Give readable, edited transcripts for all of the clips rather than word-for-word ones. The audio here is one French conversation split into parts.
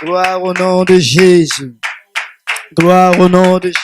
Gloire au nom de Jésus. Gloire au nom de Jésus.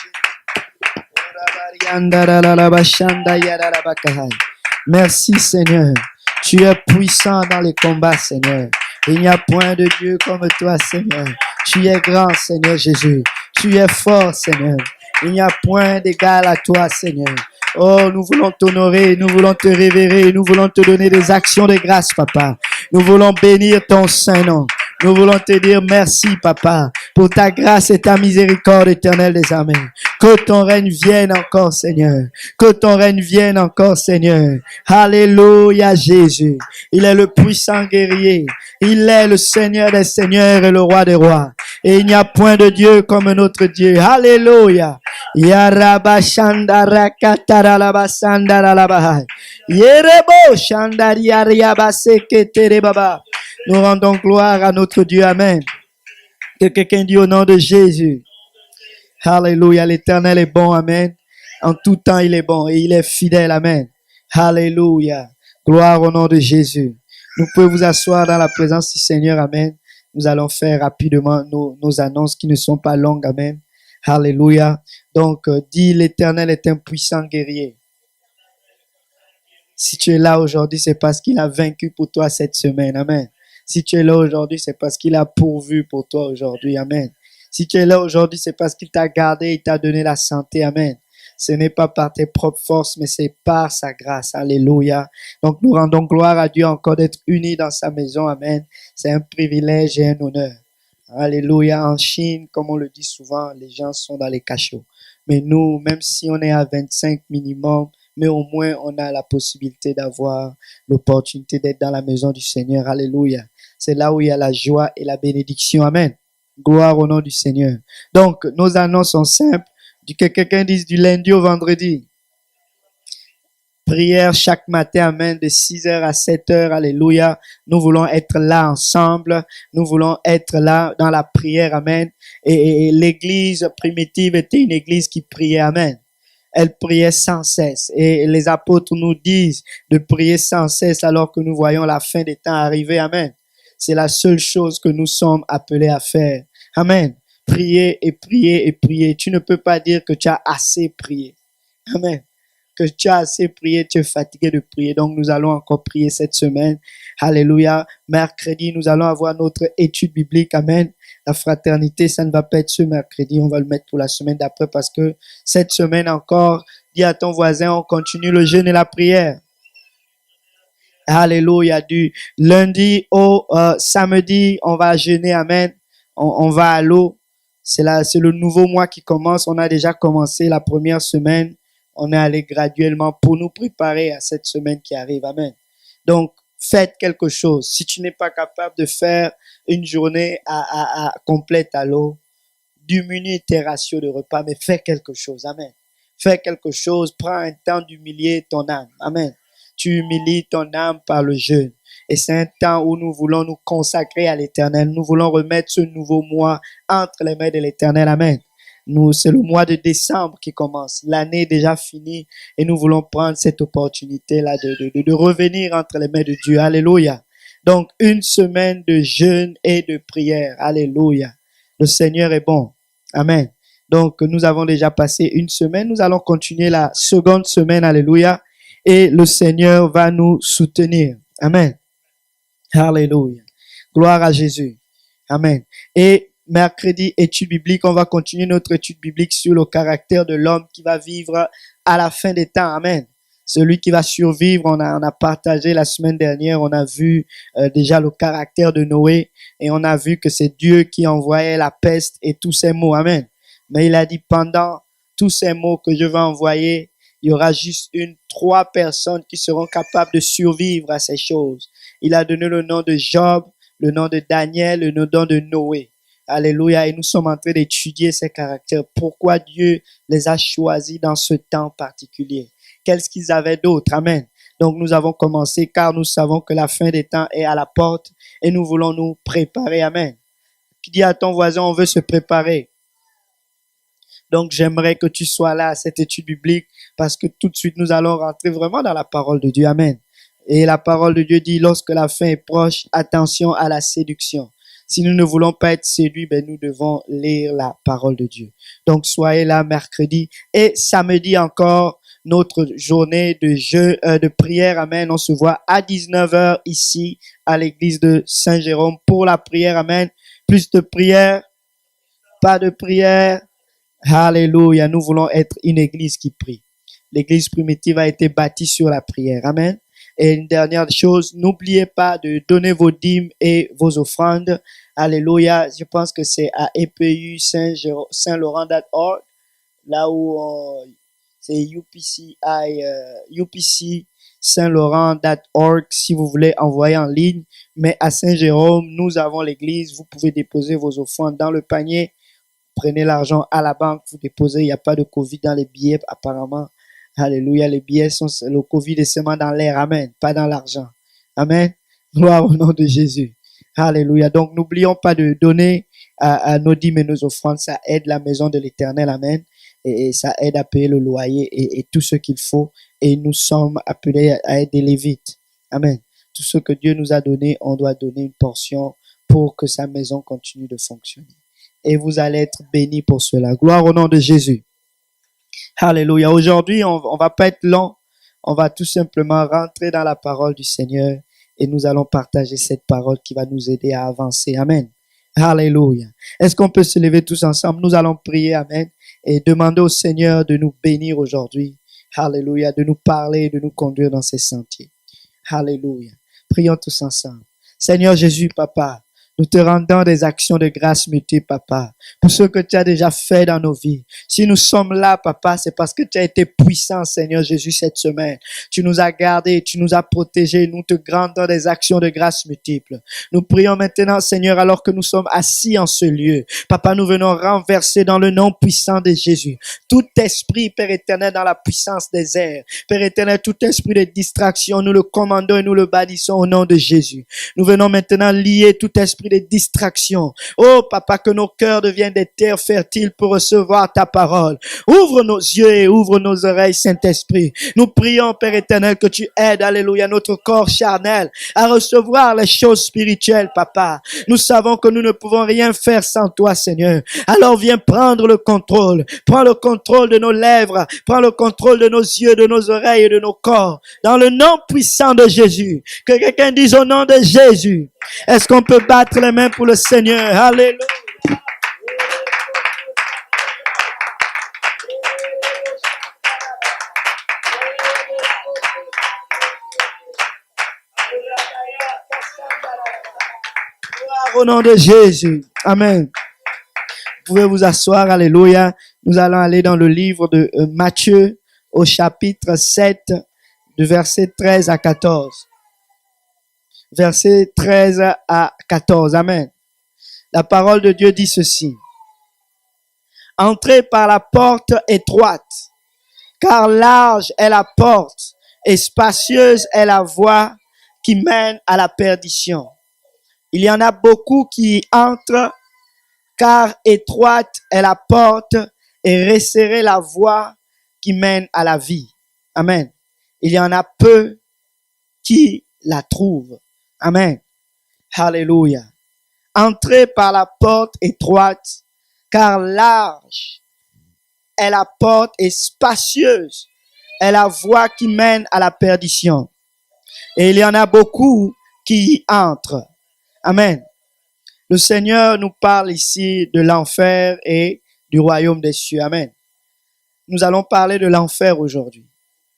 Merci Seigneur. Tu es puissant dans les combats, Seigneur. Il n'y a point de Dieu comme toi, Seigneur. Tu es grand, Seigneur Jésus. Tu es fort, Seigneur. Il n'y a point d'égal à toi, Seigneur. Oh, nous voulons t'honorer, nous voulons te révérer, nous voulons te donner des actions de grâce, Papa. Nous voulons bénir ton saint nom. Nous voulons te dire merci, Papa, pour ta grâce et ta miséricorde éternelle des armées. Que ton règne vienne encore, Seigneur. Que ton règne vienne encore, Seigneur. Alléluia, Jésus. Il est le puissant guerrier. Il est le Seigneur des seigneurs et le roi des rois. Et il n'y a point de Dieu comme notre Dieu. Alléluia. Yaraba shandara katara laba sandara laba. Yerebo shandari ariaba seketere baba. Nous rendons gloire à notre Dieu. Amen. Que quelqu'un dit au nom de Jésus. Alléluia. L'Éternel est bon. Amen. En tout temps, il est bon et il est fidèle. Amen. Alléluia. Gloire au nom de Jésus. Nous pouvons vous asseoir dans la présence du Seigneur. Amen. Nous allons faire rapidement nos annonces qui ne sont pas longues. Amen. Alléluia. Donc, dis l'Éternel est un puissant guerrier. Si tu es là aujourd'hui, c'est parce qu'il a vaincu pour toi cette semaine. Amen. Si tu es là aujourd'hui, c'est parce qu'il a pourvu pour toi aujourd'hui. Amen. Si tu es là aujourd'hui, c'est parce qu'il t'a gardé, il t'a donné la santé. Amen. Ce n'est pas par tes propres forces, mais c'est par sa grâce. Alléluia. Donc, nous rendons gloire à Dieu encore d'être unis dans sa maison. Amen. C'est un privilège et un honneur. Alléluia. En Chine, comme on le dit souvent, les gens sont dans les cachots. Mais nous, même si on est à 25 minimum, mais au moins on a la possibilité d'avoir l'opportunité d'être dans la maison du Seigneur. Alléluia. C'est là où il y a la joie et la bénédiction. Amen. Gloire au nom du Seigneur. Donc, nos annonces sont simples. Que quelqu'un dise du lundi au vendredi. Prière chaque matin, amen, de 6h à 7h, alléluia. Nous voulons être là ensemble. Nous voulons être là dans la prière, amen. Et l'église primitive était une église qui priait, amen. Elle priait sans cesse. Et les apôtres nous disent de prier sans cesse alors que nous voyons la fin des temps arriver, amen. C'est la seule chose que nous sommes appelés à faire. Amen. Prier et prier et prier. Tu ne peux pas dire que tu as assez prié. Amen. Que tu as assez prié, tu es fatigué de prier. Donc, nous allons encore prier cette semaine. Alléluia. Mercredi, nous allons avoir notre étude biblique. Amen. La fraternité, ça ne va pas être ce mercredi. On va le mettre pour la semaine d'après parce que cette semaine encore, dis à ton voisin, on continue le jeûne et la prière. Alléluia. Du lundi au samedi, on va jeûner. Amen. On va à l'eau. C'est le nouveau mois qui commence. On a déjà commencé la première semaine. On est allé graduellement pour nous préparer à cette semaine qui arrive. Amen. Donc, faites quelque chose. Si tu n'es pas capable de faire une journée complète à l'eau, diminue tes ratios de repas, mais fais quelque chose. Amen. Fais quelque chose. Prends un temps d'humilier ton âme. Amen. Tu humilies ton âme par le jeûne. Et c'est un temps où nous voulons nous consacrer à l'Éternel. Nous voulons remettre ce nouveau mois entre les mains de l'Éternel. Amen. C'est le mois de décembre qui commence. L'année est déjà finie et nous voulons prendre cette opportunité-là de revenir entre les mains de Dieu. Alléluia. Donc, une semaine de jeûne et de prière. Alléluia. Le Seigneur est bon. Amen. Donc, nous avons déjà passé une semaine. Nous allons continuer la seconde semaine. Alléluia. Et le Seigneur va nous soutenir. Amen. Alléluia. Gloire à Jésus. Amen. Et mercredi, étude biblique, on va continuer notre étude biblique sur le caractère de l'homme qui va vivre à la fin des temps. Amen. Celui qui va survivre, on a partagé la semaine dernière, on a vu déjà le caractère de Noé et on a vu que c'est Dieu qui envoyait la peste et tous ces mots. Amen. Mais il a dit pendant tous ces mots que je vais envoyer, il y aura juste 3 personnes qui seront capables de survivre à ces choses. Il a donné le nom de Job, le nom de Daniel, le nom de Noé. Alléluia. Et nous sommes en train d'étudier ces caractères. Pourquoi Dieu les a choisis dans ce temps particulier? Qu'est-ce qu'ils avaient d'autre? Amen. Donc nous avons commencé car nous savons que la fin des temps est à la porte et nous voulons nous préparer. Amen. Dis à ton voisin, on veut se préparer. Donc j'aimerais que tu sois là à cette étude biblique parce que tout de suite nous allons rentrer vraiment dans la parole de Dieu. Amen. Et la parole de Dieu dit, lorsque la fin est proche, attention à la séduction. Si nous ne voulons pas être séduits, nous devons lire la parole de Dieu. Donc, soyez là mercredi et samedi encore, notre journée de prière. Amen. On se voit à 19h ici à l'église de Saint-Jérôme pour la prière. Amen. Plus de prière, pas de prière. Alléluia. Nous voulons être une église qui prie. L'église primitive a été bâtie sur la prière. Amen. Et une dernière chose, n'oubliez pas de donner vos dîmes et vos offrandes. Alléluia. Je pense que c'est à EPU Saint-Laurent.org, là où c'est UPC Saint-Laurent.org si vous voulez envoyer en ligne. Mais à Saint-Jérôme, nous avons l'église. Vous pouvez déposer vos offrandes dans le panier. Prenez l'argent à la banque, vous déposez. Il n'y a pas de Covid dans les billets apparemment. Alléluia, les billets le Covid est seulement dans l'air, amen, pas dans l'argent. Amen. Gloire au nom de Jésus. Alléluia. Donc, n'oublions pas de donner à nos dîmes et nos offrandes. Ça aide la maison de l'Éternel, amen. Et ça aide à payer le loyer et tout ce qu'il faut. Et nous sommes appelés à être des Lévites. Amen. Tout ce que Dieu nous a donné, on doit donner une portion pour que sa maison continue de fonctionner. Et vous allez être bénis pour cela. Gloire au nom de Jésus. Alléluia. Aujourd'hui, on va pas être long. On va tout simplement rentrer dans la parole du Seigneur et nous allons partager cette parole qui va nous aider à avancer. Amen. Alléluia. Est-ce qu'on peut se lever tous ensemble? Nous allons prier. Amen. Et demander au Seigneur de nous bénir aujourd'hui. Alléluia. De nous parler et de nous conduire dans ses sentiers. Alléluia. Prions tous ensemble. Seigneur Jésus, Papa, nous te rendons des actions de grâce multiples, Papa, pour ce que tu as déjà fait dans nos vies. Si nous sommes là, Papa, c'est parce que tu as été puissant, Seigneur Jésus, cette semaine. Tu nous as gardés, tu nous as protégés. Nous te rendons des actions de grâce multiples. Nous prions maintenant, Seigneur, alors que nous sommes assis en ce lieu. Papa, nous venons renverser dans le nom puissant de Jésus tout esprit, Père éternel, dans la puissance des airs. Père éternel, tout esprit de distraction, nous le commandons et nous le bannissons au nom de Jésus. Nous venons maintenant lier tout esprit de distraction. Oh, Papa, que nos cœurs deviennent des terres fertiles pour recevoir ta parole. Ouvre nos yeux et ouvre nos oreilles, Saint-Esprit. Nous prions, Père éternel, que tu aides, alléluia, notre corps charnel à recevoir les choses spirituelles, Papa. Nous savons que nous ne pouvons rien faire sans toi, Seigneur. Alors viens prendre le contrôle. Prends le contrôle de nos lèvres. Prends le contrôle de nos yeux, de nos oreilles et de nos corps. Dans le nom puissant de Jésus. Que quelqu'un dise au nom de Jésus. Est-ce qu'on peut battre les mains pour le Seigneur? Alléluia. Au nom de Jésus. Amen. Vous pouvez vous asseoir. Alléluia. Nous allons aller dans le livre de Matthieu au chapitre 7, de verset 13 à 14. Verset 13 à 14. Amen. La parole de Dieu dit ceci. Entrez par la porte étroite, car large est la porte et spacieuse est la voie qui mène à la perdition. Il y en a beaucoup qui entrent, car étroite est la porte et resserrée la voie qui mène à la vie. Amen. Il y en a peu qui la trouvent. Amen. Alléluia. Entrez par la porte étroite, car large est la porte et spacieuse est la voie qui mène à la perdition. Et il y en a beaucoup qui y entrent. Amen. Le Seigneur nous parle ici de l'enfer et du royaume des cieux. Amen. Nous allons parler de l'enfer aujourd'hui.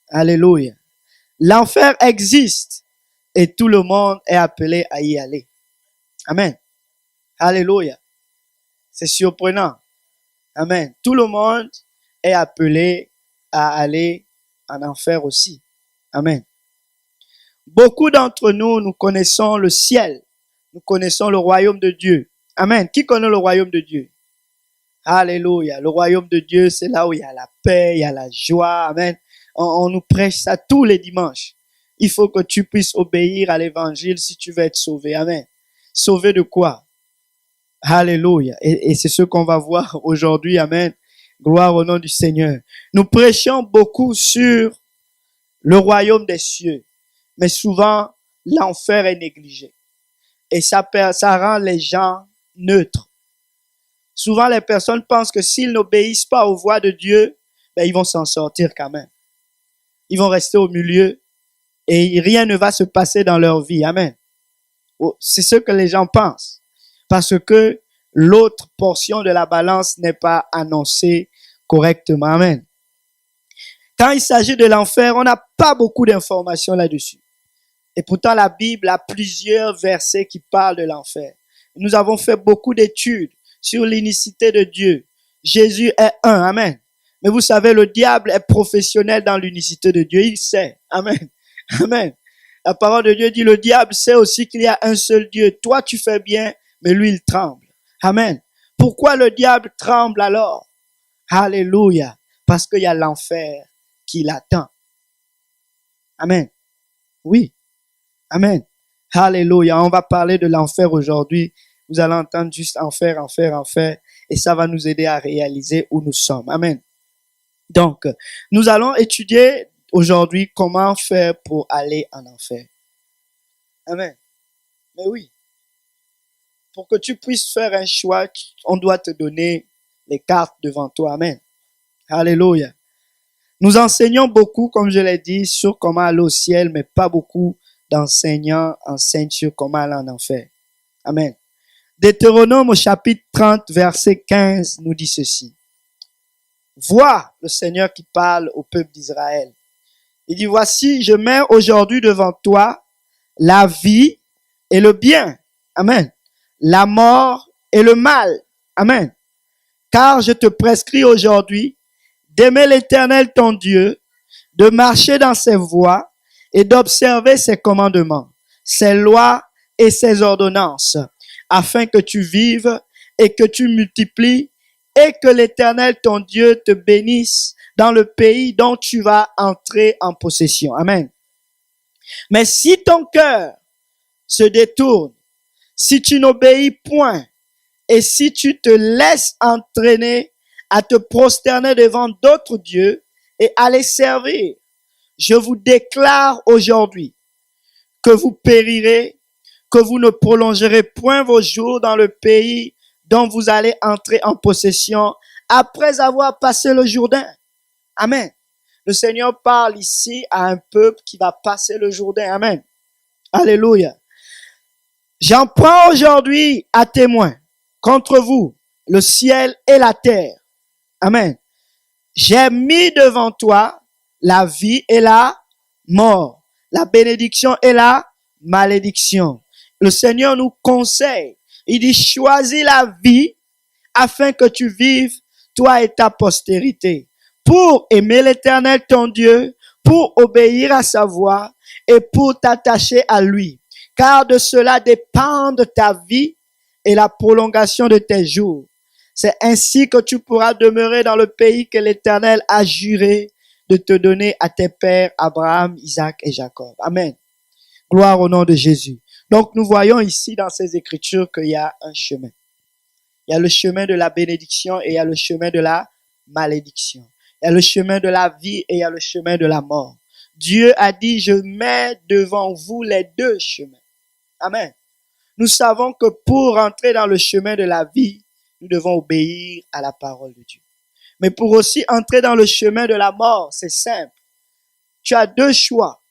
Alléluia. L'enfer existe et tout le monde est appelé à y aller. Amen. Alléluia. C'est surprenant. Amen. Tout le monde est appelé à aller en enfer aussi. Amen. Beaucoup d'entre nous, nous connaissons le ciel. Nous connaissons le royaume de Dieu. Amen. Qui connaît le royaume de Dieu? Alléluia. Le royaume de Dieu, c'est là où il y a la paix, il y a la joie. Amen. On nous prêche ça tous les dimanches. Il faut que tu puisses obéir à l'évangile si tu veux être sauvé. Amen. Sauvé de quoi? Alléluia. Et c'est ce qu'on va voir aujourd'hui. Amen. Gloire au nom du Seigneur. Nous prêchons beaucoup sur le royaume des cieux. Mais souvent, l'enfer est négligé. et ça rend les gens neutres. Souvent, les personnes pensent que s'ils n'obéissent pas aux voix de Dieu, ben, ils vont s'en sortir quand même. Ils vont rester au milieu et rien ne va se passer dans leur vie. Amen. C'est ce que les gens pensent. Parce que l'autre portion de la balance n'est pas annoncée correctement. Amen. Quand il s'agit de l'enfer, on n'a pas beaucoup d'informations là-dessus. Et pourtant, la Bible a plusieurs versets qui parlent de l'enfer. Nous avons fait beaucoup d'études sur l'unicité de Dieu. Jésus est un. Amen. Mais vous savez, le diable est professionnel dans l'unicité de Dieu. Il sait. Amen. Amen. La parole de Dieu dit, le diable sait aussi qu'il y a un seul Dieu. Toi, tu fais bien, mais lui, il tremble. Amen. Pourquoi le diable tremble alors? Alléluia. Parce qu'il y a l'enfer qui l'attend. Amen. Oui. Amen. Alléluia. On va parler de l'enfer aujourd'hui. Vous allez entendre juste enfer, enfer, enfer. Et ça va nous aider à réaliser où nous sommes. Amen. Donc, nous allons étudier aujourd'hui comment faire pour aller en enfer. Amen. Mais oui. Pour que tu puisses faire un choix, on doit te donner les cartes devant toi. Amen. Alléluia. Nous enseignons beaucoup, comme je l'ai dit, sur comment aller au ciel, mais pas beaucoup d'enseignants enseignent sur comment aller en enfer. Amen. Deutéronome au chapitre 30, verset 15 nous dit ceci. Vois le Seigneur qui parle au peuple d'Israël. Il dit, voici, je mets aujourd'hui devant toi la vie et le bien. Amen. La mort et le mal. Amen. Car je te prescris aujourd'hui d'aimer l'Éternel ton Dieu, de marcher dans ses voies et d'observer ses commandements, ses lois et ses ordonnances, afin que tu vives et que tu multiplies et que l'Éternel ton Dieu te bénisse dans le pays dont tu vas entrer en possession. Amen. Mais si ton cœur se détourne, si tu n'obéis point et si tu te laisses entraîner à te prosterner devant d'autres dieux et à les servir, je vous déclare aujourd'hui que vous périrez, que vous ne prolongerez point vos jours dans le pays dont vous allez entrer en possession après avoir passé le Jourdain. Amen. Le Seigneur parle ici à un peuple qui va passer le Jourdain. Amen. Alléluia. J'en prends aujourd'hui à témoin contre vous le ciel et la terre. Amen. J'ai mis devant toi la vie et la mort, la bénédiction et la malédiction. Le Seigneur nous conseille. Il dit, choisis la vie afin que tu vives, toi et ta postérité, pour aimer l'Éternel ton Dieu, pour obéir à sa voix et pour t'attacher à lui. Car de cela dépendent ta vie et la prolongation de tes jours. C'est ainsi que tu pourras demeurer dans le pays que l'Éternel a juré de te donner à tes pères Abraham, Isaac et Jacob. Amen. Gloire au nom de Jésus. Donc nous voyons ici dans ces écritures qu'il y a un chemin. Il y a le chemin de la bénédiction et il y a le chemin de la malédiction. Il y a le chemin de la vie et il y a le chemin de la mort. Dieu a dit, je mets devant vous les deux chemins. Amen. Nous savons que pour entrer dans le chemin de la vie, nous devons obéir à la parole de Dieu. Mais pour aussi entrer dans le chemin de la mort, c'est simple. Tu as deux choix.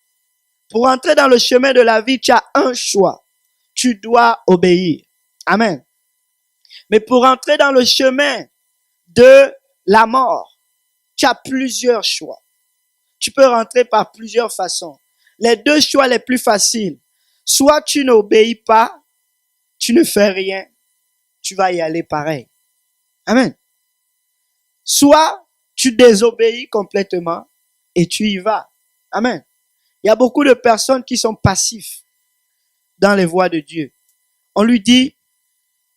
Pour entrer dans le chemin de la vie, tu as un choix. Tu dois obéir. Amen. Mais pour entrer dans le chemin de la mort, tu as plusieurs choix. Tu peux rentrer par plusieurs façons. Les deux choix les plus faciles. Soit tu n'obéis pas, tu ne fais rien, tu vas y aller pareil. Amen. Soit tu désobéis complètement et tu y vas. Amen. Il y a beaucoup de personnes qui sont passifs dans les voies de Dieu. On lui dit,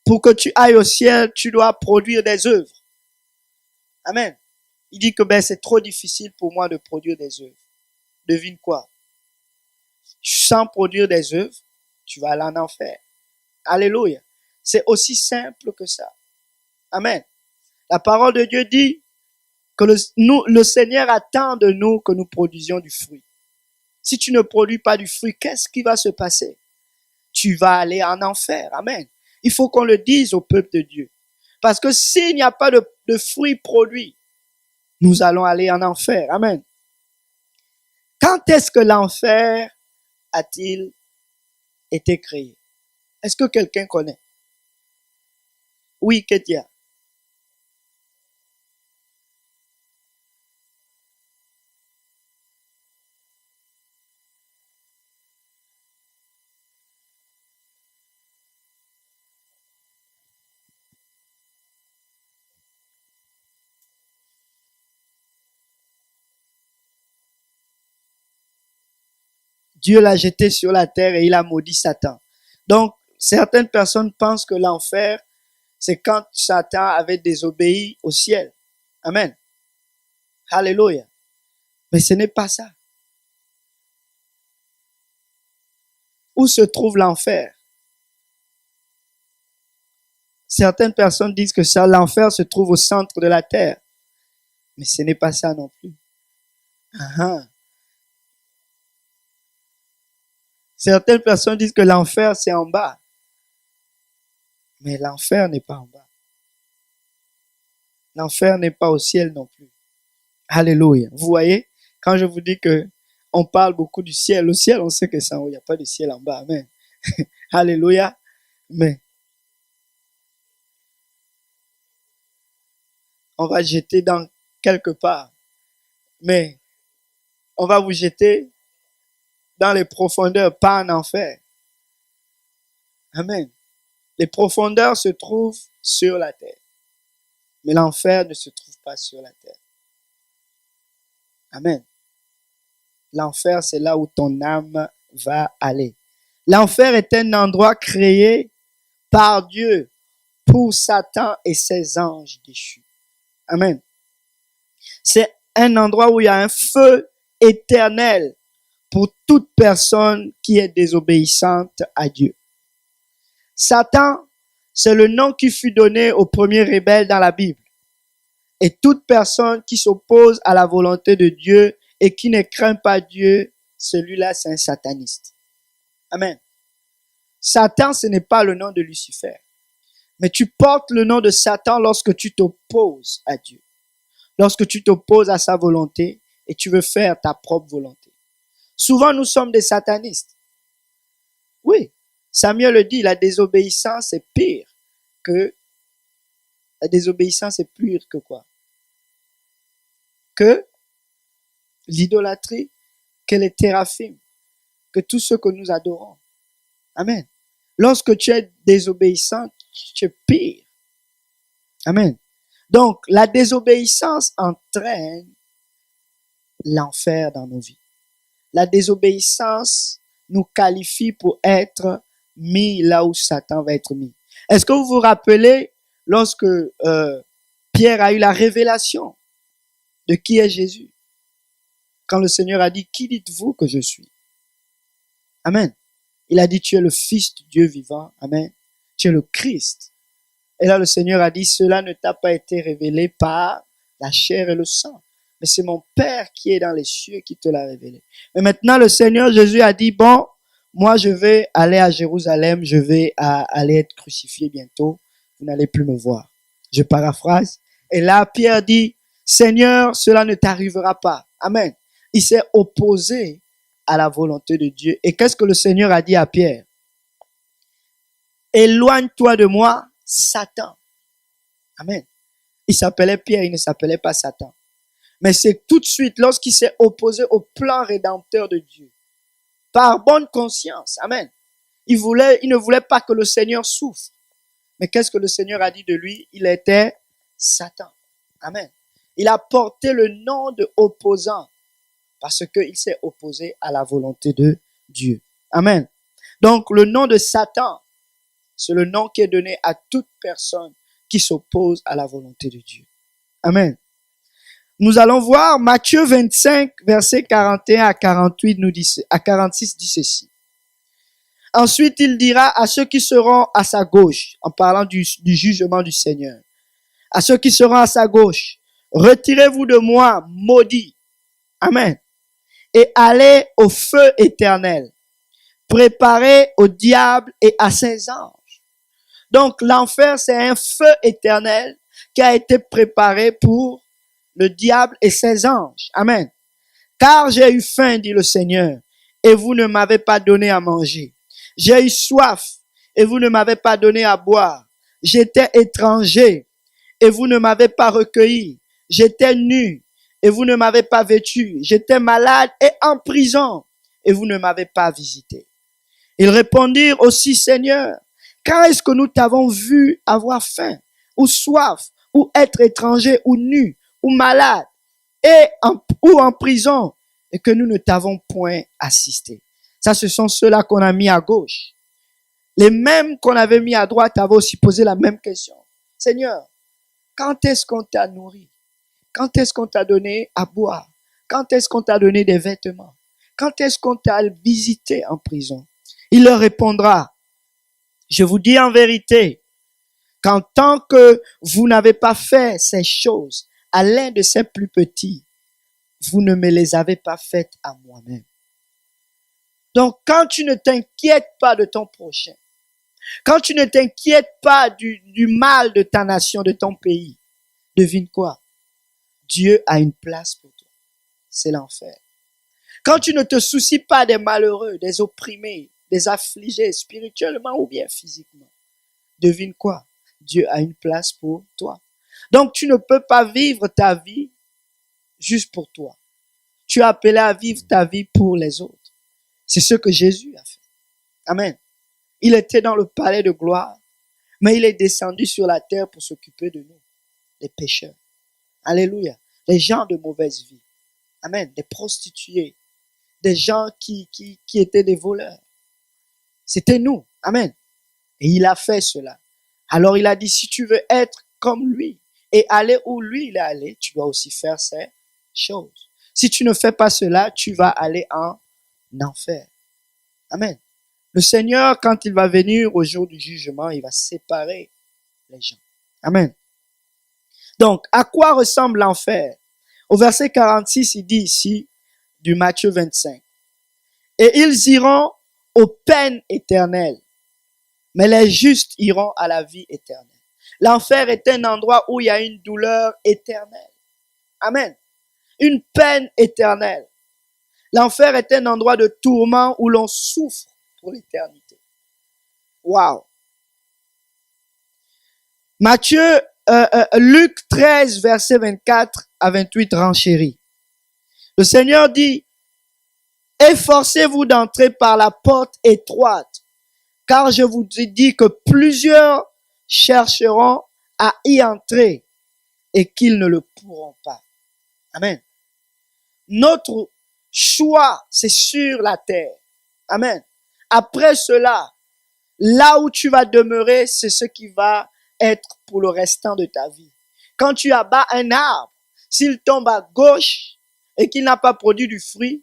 pour que tu ailles au ciel, tu dois produire des œuvres. Amen. Il dit que c'est trop difficile pour moi de produire des œuvres. Devine quoi? Sans produire des œuvres, tu vas aller en enfer. Alléluia. C'est aussi simple que ça. Amen. La parole de Dieu dit que le Seigneur attend de nous que nous produisions du fruit. Si tu ne produis pas du fruit, qu'est-ce qui va se passer? tu vas aller en enfer. Amen. Il faut qu'on le dise au peuple de Dieu. Parce que s'il n'y a pas de fruits produits, nous allons aller en enfer. Amen. Quand est-ce que l'enfer a-t-il été créé? Est-ce que quelqu'un connaît? Oui, Ketia. Dieu l'a jeté sur la terre et il a maudit Satan. Donc, certaines personnes pensent que l'enfer, c'est quand Satan avait désobéi au ciel. Amen. Alléluia. Mais ce n'est pas ça. Où se trouve l'enfer? Certaines personnes disent que ça, l'enfer se trouve au centre de la terre. Mais ce n'est pas ça non plus. Uh-huh. Certaines personnes disent que l'enfer, c'est en bas. Mais l'enfer n'est pas en bas. L'enfer n'est pas au ciel non plus. Alléluia. Vous voyez, quand je vous dis que on parle beaucoup du ciel, le ciel, on sait que c'est en haut, il n'y a pas de ciel en bas. Amen. Alléluia. Mais on va jeter dans quelque part. Mais on va vous jeter dans les profondeurs, pas en enfer. Amen. Les profondeurs se trouvent sur la terre. Mais l'enfer ne se trouve pas sur la terre. Amen. L'enfer, c'est là où ton âme va aller. L'enfer est un endroit créé par Dieu pour Satan et ses anges déchus. Amen. C'est un endroit où il y a un feu éternel pour toute personne qui est désobéissante à Dieu. Satan, c'est le nom qui fut donné aux premiers rebelles dans la Bible. Et toute personne qui s'oppose à la volonté de Dieu et qui ne craint pas Dieu, celui-là, c'est un sataniste. Amen. Satan, ce n'est pas le nom de Lucifer. Mais tu portes le nom de Satan lorsque tu t'opposes à Dieu. Lorsque tu t'opposes à sa volonté et tu veux faire ta propre volonté. Souvent, nous sommes des satanistes. Oui, Samuel le dit, la désobéissance est pire que... La désobéissance est pire que quoi? Que l'idolâtrie, que les théraphim, que tout ce que nous adorons. Amen. Lorsque tu es désobéissant, tu es pire. Amen. Donc, la désobéissance entraîne l'enfer dans nos vies. La désobéissance nous qualifie pour être mis là où Satan va être mis. Est-ce que vous vous rappelez lorsque Pierre a eu la révélation de qui est Jésus? Quand le Seigneur a dit, qui dites-vous que je suis? Amen. Il a dit, tu es le Fils du Dieu vivant. Amen. Tu es le Christ. Et là, le Seigneur a dit, cela ne t'a pas été révélé par la chair et le sang. Mais c'est mon Père qui est dans les cieux qui te l'a révélé. Mais maintenant, le Seigneur Jésus a dit, bon, moi, je vais aller à Jérusalem, je vais aller être crucifié bientôt. Vous n'allez plus me voir. Je paraphrase. Et là, Pierre dit, Seigneur, cela ne t'arrivera pas. Amen. Il s'est opposé à la volonté de Dieu. Et qu'est-ce que le Seigneur a dit à Pierre? Éloigne-toi de moi, Satan. Amen. Il s'appelait Pierre, il ne s'appelait pas Satan. Mais c'est tout de suite lorsqu'il s'est opposé au plan rédempteur de Dieu. Par bonne conscience. Amen. Il ne voulait pas que le Seigneur souffre. Mais qu'est-ce que le Seigneur a dit de lui? Il était Satan. Amen. Il a porté le nom de opposant parce qu'il s'est opposé à la volonté de Dieu. Amen. Donc, le nom de Satan, c'est le nom qui est donné à toute personne qui s'oppose à la volonté de Dieu. Amen. Nous allons voir Matthieu 25, versets 41 à 48, à 46 dit ceci. Ensuite, il dira à ceux qui seront à sa gauche, en parlant du jugement du Seigneur, à ceux qui seront à sa gauche, retirez-vous de moi, maudits. Amen. Et allez au feu éternel, préparé au diable et à ses anges. Donc l'enfer, c'est un feu éternel qui a été préparé pour le diable et ses anges. Amen. Car j'ai eu faim, dit le Seigneur, et vous ne m'avez pas donné à manger. J'ai eu soif, et vous ne m'avez pas donné à boire. J'étais étranger, et vous ne m'avez pas recueilli. J'étais nu, et vous ne m'avez pas vêtu. J'étais malade et en prison, et vous ne m'avez pas visité. Ils répondirent aussi, Seigneur, quand est-ce que nous t'avons vu avoir faim, ou soif, ou être étranger, ou nu, ou malade, ou en prison, et que nous ne t'avons point assisté? Ça, ce sont ceux-là qu'on a mis à gauche. Les mêmes qu'on avait mis à droite avaient aussi posé la même question. Seigneur, quand est-ce qu'on t'a nourri? Quand est-ce qu'on t'a donné à boire? Quand est-ce qu'on t'a donné des vêtements? Quand est-ce qu'on t'a visité en prison? Il leur répondra, je vous dis en vérité, qu'en tant que vous n'avez pas fait ces choses à l'un de ces plus petits, vous ne me les avez pas faites à moi-même. Donc, quand tu ne t'inquiètes pas de ton prochain, quand tu ne t'inquiètes pas du mal de ta nation, de ton pays, devine quoi? Dieu a une place pour toi. C'est l'enfer. Quand tu ne te soucies pas des malheureux, des opprimés, des affligés spirituellement ou bien physiquement, devine quoi? Dieu a une place pour toi. Donc, tu ne peux pas vivre ta vie juste pour toi. Tu es appelé à vivre ta vie pour les autres. C'est ce que Jésus a fait. Amen. Il était dans le palais de gloire, mais il est descendu sur la terre pour s'occuper de nous, les pécheurs. Alléluia. Les gens de mauvaise vie. Amen. Des prostituées. Des gens qui étaient des voleurs. C'était nous. Amen. Et il a fait cela. Alors il a dit, si tu veux être comme lui et aller où lui il est allé, tu dois aussi faire ces choses. Si tu ne fais pas cela, tu vas aller en enfer. Amen. Le Seigneur, quand il va venir au jour du jugement, il va séparer les gens. Amen. Donc, à quoi ressemble l'enfer? Au verset 46, il dit ici, du Matthieu 25. Et ils iront aux peines éternelles, mais les justes iront à la vie éternelle. L'enfer est un endroit où il y a une douleur éternelle. Amen. Une peine éternelle. L'enfer est un endroit de tourment où l'on souffre pour l'éternité. Wow. Luc 13, verset 24 à 28 renchérit. Le Seigneur dit, efforcez-vous d'entrer par la porte étroite, car je vous dis que plusieurs chercheront à y entrer et qu'ils ne le pourront pas. Amen. Notre choix, c'est sur la terre. Amen. Après cela, là où tu vas demeurer, c'est ce qui va être pour le restant de ta vie. Quand tu abats un arbre, s'il tombe à gauche et qu'il n'a pas produit du fruit,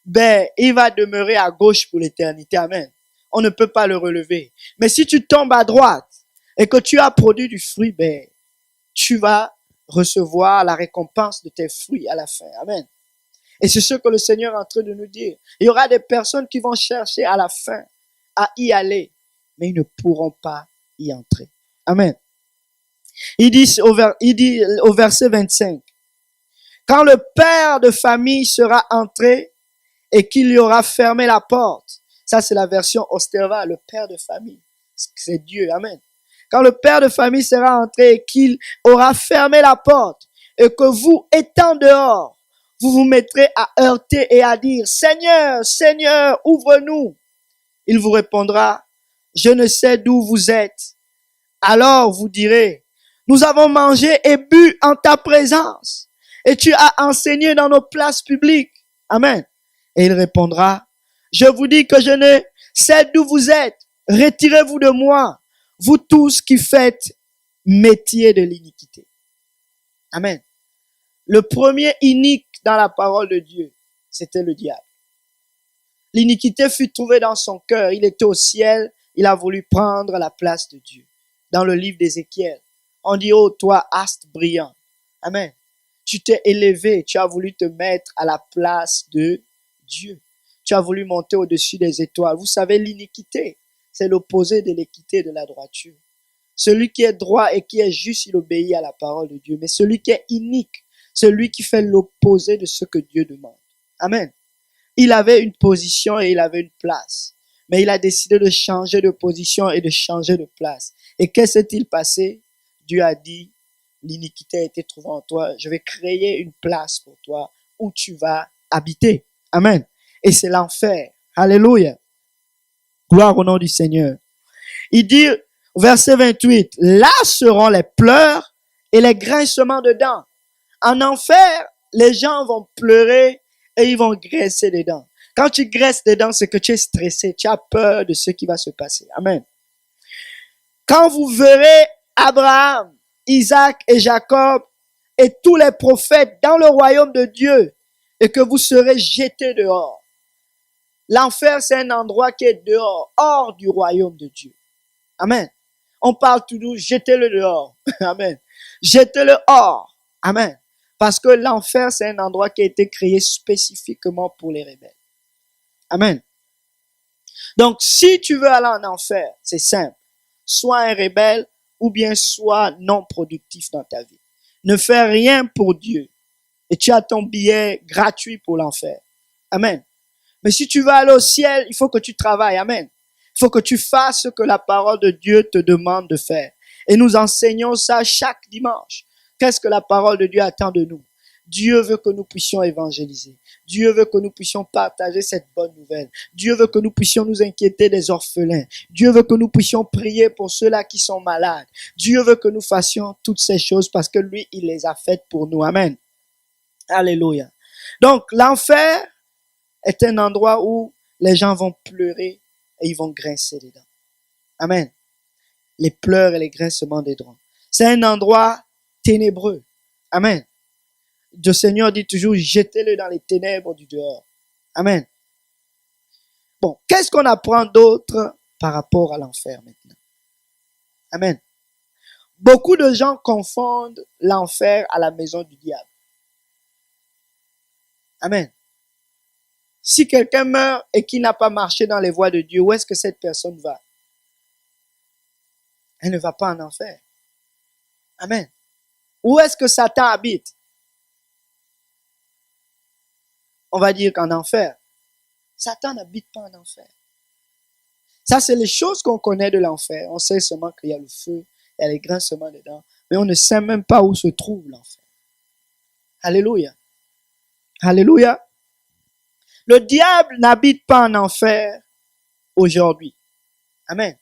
il va demeurer à gauche pour l'éternité. Amen. On ne peut pas le relever. Mais si tu tombes à droite et que tu as produit du fruit, tu vas recevoir la récompense de tes fruits à la fin. Amen. Et c'est ce que le Seigneur est en train de nous dire. Il y aura des personnes qui vont chercher à la fin à y aller, mais ils ne pourront pas y entrer. Amen. Il dit au verset 25, quand le père de famille sera entré et qu'il y aura fermé la porte, ça c'est la version Osterva, le père de famille, c'est Dieu, amen. Quand le père de famille sera entré et qu'il aura fermé la porte et que vous, étant dehors, vous vous mettrez à heurter et à dire, Seigneur, Seigneur, ouvre-nous. Il vous répondra, je ne sais d'où vous êtes. Alors vous direz, nous avons mangé et bu en ta présence et tu as enseigné dans nos places publiques. Amen. Et il répondra, je vous dis que je ne sais d'où vous êtes. Retirez-vous de moi, vous tous qui faites métier de l'iniquité. Amen. Le premier inique dans la parole de Dieu, c'était le diable. L'iniquité fut trouvée dans son cœur. Il était au ciel. Il a voulu prendre la place de Dieu. Dans le livre d'Ézéchiel, on dit, oh, toi, astre brillant. Amen. Tu t'es élevé. Tu as voulu te mettre à la place de Dieu. Tu as voulu monter au-dessus des étoiles. Vous savez, l'iniquité, c'est l'opposé de l'équité et de la droiture. Celui qui est droit et qui est juste, il obéit à la parole de Dieu. Mais celui qui est inique, celui qui fait l'opposé de ce que Dieu demande. Amen. Il avait une position et il avait une place. Mais il a décidé de changer de position et de changer de place. Et qu'est-ce qui s'est-il passé? Dieu a dit, l'iniquité a été trouvée en toi. Je vais créer une place pour toi où tu vas habiter. Amen. Et c'est l'enfer. Alléluia. Gloire au nom du Seigneur. Il dit, verset 28, là seront les pleurs et les grincements de dents. En enfer, les gens vont pleurer et ils vont graisser les dents. Quand tu graisses les dents, c'est que tu es stressé, tu as peur de ce qui va se passer. Amen. Quand vous verrez Abraham, Isaac et Jacob et tous les prophètes dans le royaume de Dieu et que vous serez jetés dehors. L'enfer, c'est un endroit qui est dehors, hors du royaume de Dieu. Amen. On parle toujours, jetez-le dehors. Amen. Jetez-le hors. Amen. Parce que l'enfer, c'est un endroit qui a été créé spécifiquement pour les rebelles. Amen. Donc, si tu veux aller en enfer, c'est simple. Sois un rebelle ou bien sois non productif dans ta vie. Ne fais rien pour Dieu. Et tu as ton billet gratuit pour l'enfer. Amen. Mais si tu veux aller au ciel, il faut que tu travailles. Amen. Il faut que tu fasses ce que la parole de Dieu te demande de faire. Et nous enseignons ça chaque dimanche. Qu'est-ce que la parole de Dieu attend de nous? Dieu veut que nous puissions évangéliser. Dieu veut que nous puissions partager cette bonne nouvelle. Dieu veut que nous puissions nous inquiéter des orphelins. Dieu veut que nous puissions prier pour ceux-là qui sont malades. Dieu veut que nous fassions toutes ces choses parce que lui, il les a faites pour nous. Amen. Alléluia. Donc, l'enfer est un endroit où les gens vont pleurer et ils vont grincer les dents. Amen. Les pleurs et les grincements des dents. C'est un endroit ténébreux. Amen. Le Seigneur dit toujours, jetez-le dans les ténèbres du dehors. Amen. Bon, qu'est-ce qu'on apprend d'autre par rapport à l'enfer maintenant? Amen. Beaucoup de gens confondent l'enfer à la maison du diable. Amen. Si quelqu'un meurt et qu'il n'a pas marché dans les voies de Dieu, où est-ce que cette personne va? Elle ne va pas en enfer. Amen. Où est-ce que Satan habite? On va dire qu'en enfer. Satan n'habite pas en enfer. Ça, c'est les choses qu'on connaît de l'enfer. On sait seulement qu'il y a le feu, il y a les grincements dedans, mais on ne sait même pas où se trouve l'enfer. Alléluia. Alléluia. Le diable n'habite pas en enfer aujourd'hui. Amen.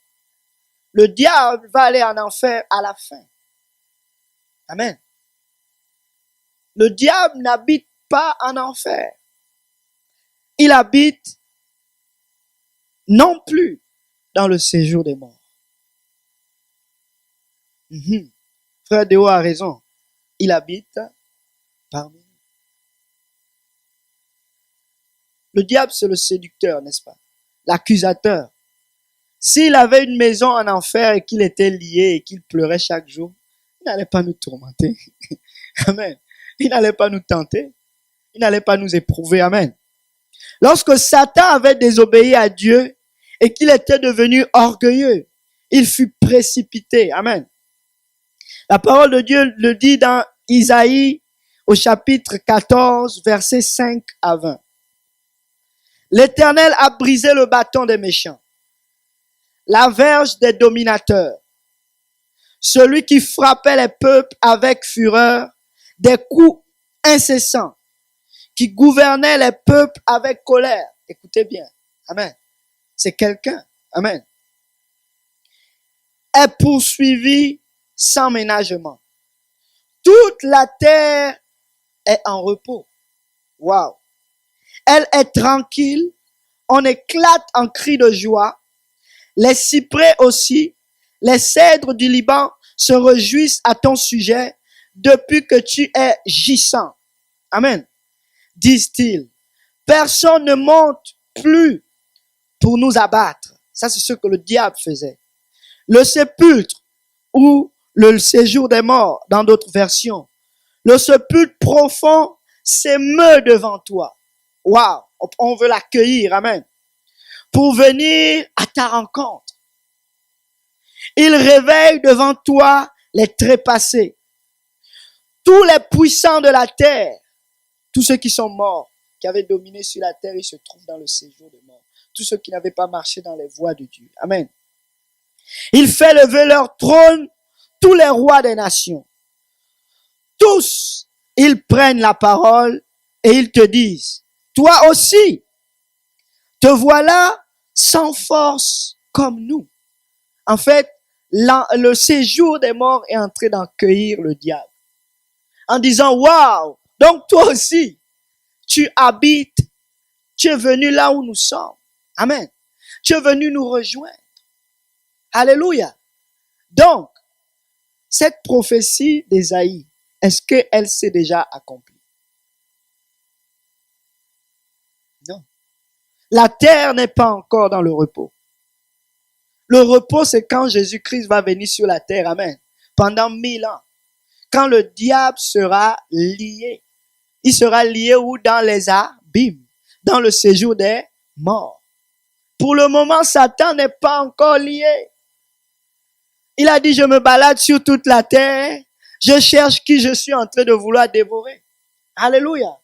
Le diable va aller en enfer à la fin. Amen. Le diable n'habite pas en enfer. Il habite non plus dans le séjour des morts. Frère Déo a raison. Il habite parmi nous. Le diable, c'est le séducteur, n'est-ce pas? L'accusateur. S'il avait une maison en enfer et qu'il était lié et qu'il pleurait chaque jour, il n'allait pas nous tourmenter. Amen. Il n'allait pas nous tenter. Il n'allait pas nous éprouver. Amen. Lorsque Satan avait désobéi à Dieu et qu'il était devenu orgueilleux, il fut précipité. Amen. La parole de Dieu le dit dans Isaïe au chapitre 14, versets 5 à 20. L'Éternel a brisé le bâton des méchants, la verge des dominateurs, celui qui frappait les peuples avec fureur, des coups incessants, qui gouvernait les peuples avec colère. Écoutez bien. Amen. C'est quelqu'un. Amen. Est poursuivi sans ménagement. Toute la terre est en repos. Waouh. Elle est tranquille. On éclate en cris de joie. Les cyprès aussi, les cèdres du Liban se réjouissent à ton sujet depuis que tu es gissant. Amen. Disent-ils. Personne ne monte plus pour nous abattre. Ça, c'est ce que le diable faisait. Le sépulcre ou le séjour des morts, dans d'autres versions. Le sépulcre profond s'émeut devant toi. Waouh! On veut l'accueillir, amen, pour venir à ta rencontre. Il réveille devant toi les trépassés, tous les puissants de la terre, tous ceux qui sont morts, qui avaient dominé sur la terre, ils se trouvent dans le séjour de mort. Tous ceux qui n'avaient pas marché dans les voies de Dieu. Amen. Il fait lever leur trône tous les rois des nations. Tous, ils prennent la parole et ils te disent, toi aussi, te voilà sans force comme nous. En fait, le séjour des morts est en train d'accueillir le diable. En disant, waouh, donc toi aussi, tu habites, tu es venu là où nous sommes. Amen. Tu es venu nous rejoindre. Alléluia. Donc, cette prophétie d'Ésaïe, est-ce qu'elle s'est déjà accomplie? Non. La terre n'est pas encore dans le repos. Le repos, c'est quand Jésus-Christ va venir sur la terre. Amen. Pendant 1000 ans. Quand le diable sera lié. Il sera lié où? Dans les abîmes. Dans le séjour des morts. Pour le moment, Satan n'est pas encore lié. Il a dit, je me balade sur toute la terre. Je cherche qui je suis en train de vouloir dévorer. Alléluia.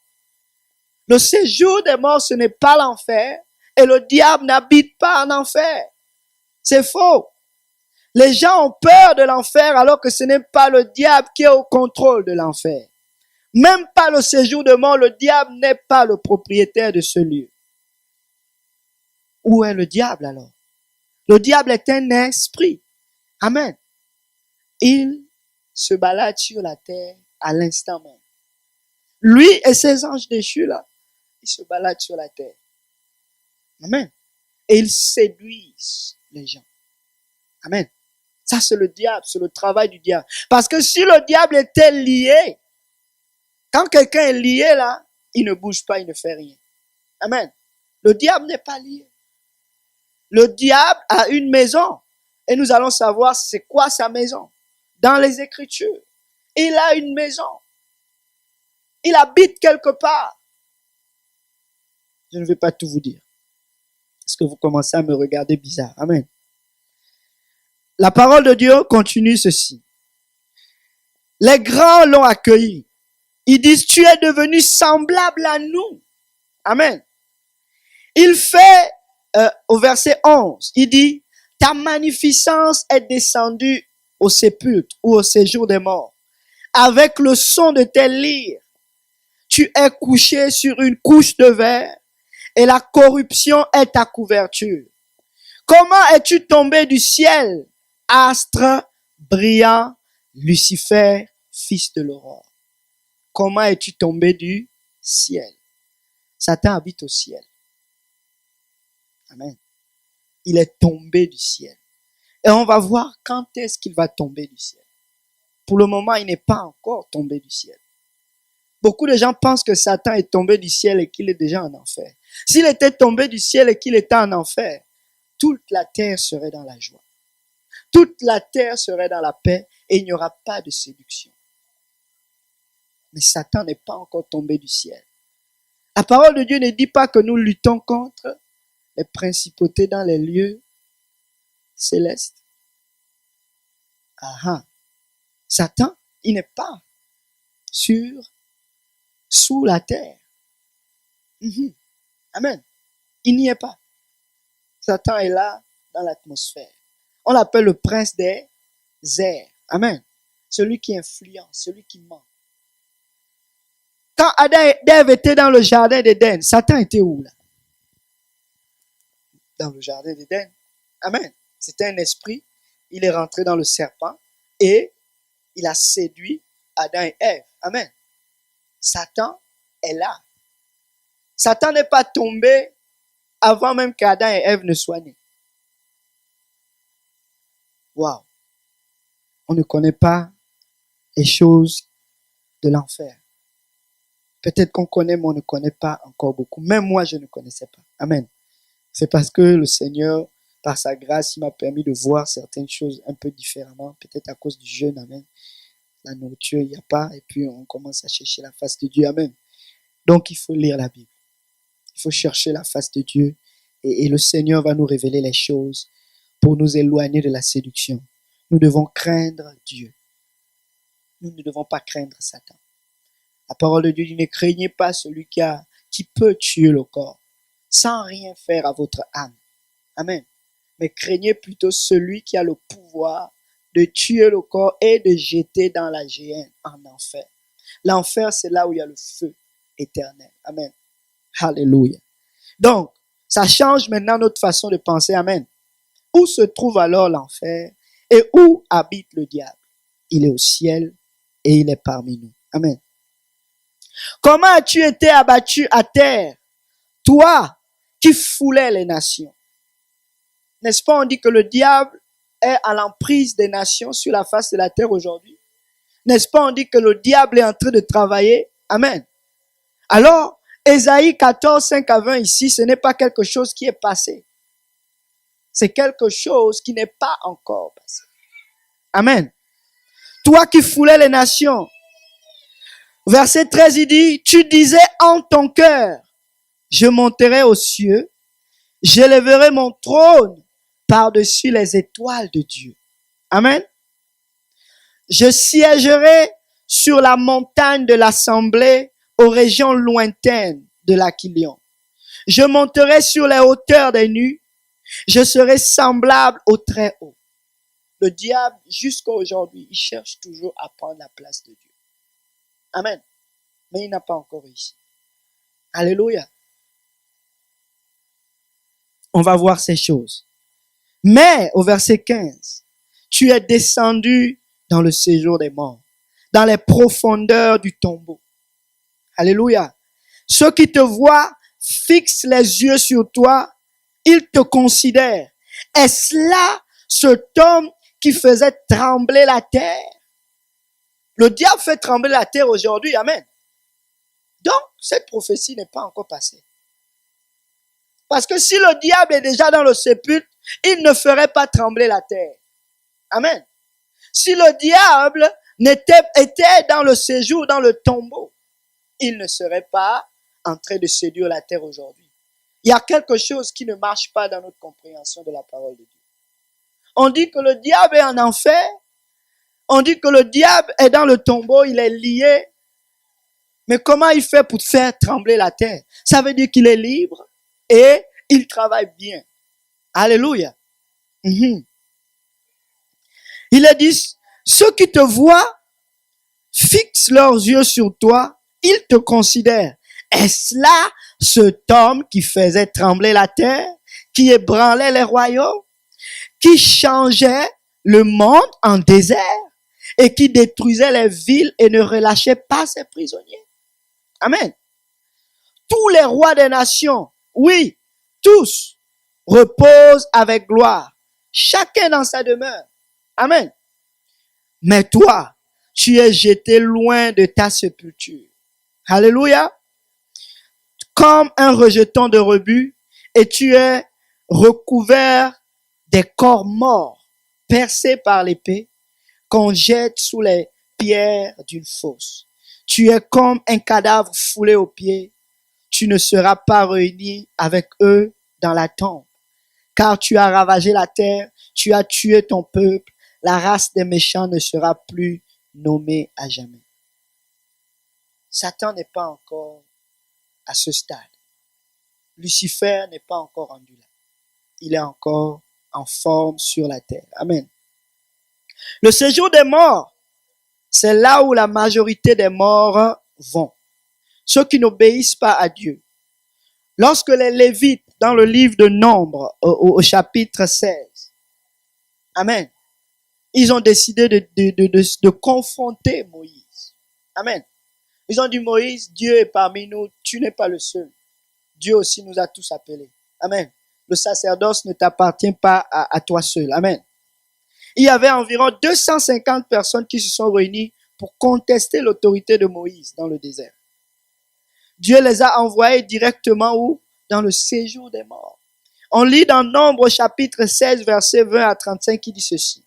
Le séjour des morts, ce n'est pas l'enfer. Et le diable n'habite pas en enfer. C'est faux. Les gens ont peur de l'enfer alors que ce n'est pas le diable qui est au contrôle de l'enfer. Même pas le séjour de mort, le diable n'est pas le propriétaire de ce lieu. Où est le diable alors? Le diable est un esprit. Amen. Il se balade sur la terre à l'instant même. Lui et ses anges déchus là, ils se baladent sur la terre. Amen. Et ils séduisent les gens. Amen. Ça, c'est le diable, c'est le travail du diable. Parce que si le diable était lié, quand quelqu'un est lié là, il ne bouge pas, il ne fait rien. Amen. Le diable n'est pas lié. Le diable a une maison. Et nous allons savoir c'est quoi sa maison. Dans les Écritures. Il a une maison. Il habite quelque part. Je ne vais pas tout vous dire. Parce que vous commencez à me regarder bizarre. Amen. La parole de Dieu continue ceci. Les grands l'ont accueilli. Ils disent, tu es devenu semblable à nous. Amen. Il fait, au verset 11, il dit, ta magnificence est descendue au sépulcre ou au séjour des morts. Avec le son de tes lyres, tu es couché sur une couche de verre et la corruption est ta couverture. Comment es-tu tombé du ciel, astre brillant, Lucifer, fils de l'aurore? Comment es-tu tombé du ciel? Satan habite au ciel. Amen. Il est tombé du ciel. Et on va voir quand est-ce qu'il va tomber du ciel. Pour le moment, il n'est pas encore tombé du ciel. Beaucoup de gens pensent que Satan est tombé du ciel et qu'il est déjà en enfer. S'il était tombé du ciel et qu'il était en enfer, toute la terre serait dans la joie. Toute la terre serait dans la paix et il n'y aura pas de séduction. Mais Satan n'est pas encore tombé du ciel. La parole de Dieu ne dit pas que nous luttons contre les principautés dans les lieux célestes. Satan, il n'est pas sous la terre. Amen. Il n'y est pas. Satan est là dans l'atmosphère. On l'appelle le prince des airs. Amen. Celui qui influence, celui qui ment. Quand Adam et Ève étaient dans le jardin d'Éden, Satan était où là? Dans le jardin d'Éden. Amen. C'était un esprit. Il est rentré dans le serpent et il a séduit Adam et Ève. Amen. Satan est là. Satan n'est pas tombé avant même qu'Adam et Ève ne soient nés. Waouh. On ne connaît pas les choses de l'enfer. Peut-être qu'on connaît, mais on ne connaît pas encore beaucoup. Même moi, je ne connaissais pas. Amen. C'est parce que le Seigneur, par sa grâce, il m'a permis de voir certaines choses un peu différemment. Peut-être à cause du jeûne. Amen. La nourriture, il n'y a pas. Et puis, on commence à chercher la face de Dieu. Amen. Donc, il faut lire la Bible. Il Il faut chercher la face de Dieu et le Seigneur va nous révéler les choses pour nous éloigner de la séduction. Nous devons craindre Dieu. Nous ne devons pas craindre Satan. La parole de Dieu dit, ne craignez pas celui qui peut tuer le corps sans rien faire à votre âme. Amen. Mais craignez plutôt celui qui a le pouvoir de tuer le corps et de jeter dans la géhenne, en enfer. L'enfer, c'est là où il y a le feu éternel. Amen. Alléluia. Donc, ça change maintenant notre façon de penser. Amen. Où se trouve alors l'enfer et où habite le diable? Il est au ciel et il est parmi nous. Amen. Comment as-tu été abattu à terre, toi qui foulais les nations? N'est-ce pas, on dit que le diable est à l'emprise des nations sur la face de la terre aujourd'hui? N'est-ce pas, on dit que le diable est en train de travailler? Amen. Alors, Ésaïe 14, 5 à 20 ici, ce n'est pas quelque chose qui est passé. C'est quelque chose qui n'est pas encore passé. Amen. Toi qui foulais les nations. Verset 13, il dit, tu disais en ton cœur, je monterai aux cieux, j'élèverai mon trône par-dessus les étoiles de Dieu. Amen. Je siégerai sur la montagne de l'assemblée aux régions lointaines de l'Aquilion. Je monterai sur les hauteurs des nues. Je serai semblable au très haut. Le diable, jusqu'à aujourd'hui, il cherche toujours à prendre la place de Dieu. Amen. Mais il n'a pas encore réussi. Alléluia. On va voir ces choses. Mais, au verset 15, tu es descendu dans le séjour des morts, dans les profondeurs du tombeau. Alléluia. Ceux qui te voient fixent les yeux sur toi, ils te considèrent. Est-ce là cet homme qui faisait trembler la terre? Le diable fait trembler la terre aujourd'hui, amen. Donc, cette prophétie n'est pas encore passée. Parce que si le diable est déjà dans le sépulcre, il ne ferait pas trembler la terre. Amen. Si le diable était dans le séjour, dans le tombeau, il ne serait pas en train de séduire la terre aujourd'hui. Il y a quelque chose qui ne marche pas dans notre compréhension de la parole de Dieu. On dit que le diable est en enfer. On dit que le diable est dans le tombeau, il est lié. Mais comment il fait pour faire trembler la terre? Ça veut dire qu'il est libre et il travaille bien. Alléluia. Il a dit, ceux qui te voient fixent leurs yeux sur toi, ils te considèrent. Est-ce là cet homme qui faisait trembler la terre, qui ébranlait les royaumes, qui changeait le monde en désert et qui détruisait les villes et ne relâchait pas ses prisonniers? Amen. Tous les rois des nations, oui, tous, reposent avec gloire, chacun dans sa demeure. Amen. Mais toi, tu es jeté loin de ta sépulture. Alléluia. Comme un rejeton de rebut, et tu es recouvert des corps morts, percés par l'épée, qu'on jette sous les pierres d'une fosse. Tu es comme un cadavre foulé aux pieds. Tu ne seras pas réuni avec eux dans la tombe, car tu as ravagé la terre, tu as tué ton peuple. La race des méchants ne sera plus nommée à jamais. Satan n'est pas encore à ce stade. Lucifer n'est pas encore rendu là. Il est encore en forme sur la terre. Amen. Le séjour des morts, c'est là où la majorité des morts vont. Ceux qui n'obéissent pas à Dieu. Lorsque les Lévites, dans le livre de Nombre, au chapitre 16, amen, ils ont décidé de confronter Moïse. Amen. Ils ont dit, Moïse, Dieu est parmi nous, tu n'es pas le seul. Dieu aussi nous a tous appelés. Amen. Le sacerdoce ne t'appartient pas à toi seul. Amen. Il y avait environ 250 personnes qui se sont réunies pour contester l'autorité de Moïse dans le désert. Dieu les a envoyés directement où? Dans le séjour des morts. On lit dans Nombre chapitre 16, verset 20 à 35 qui dit ceci.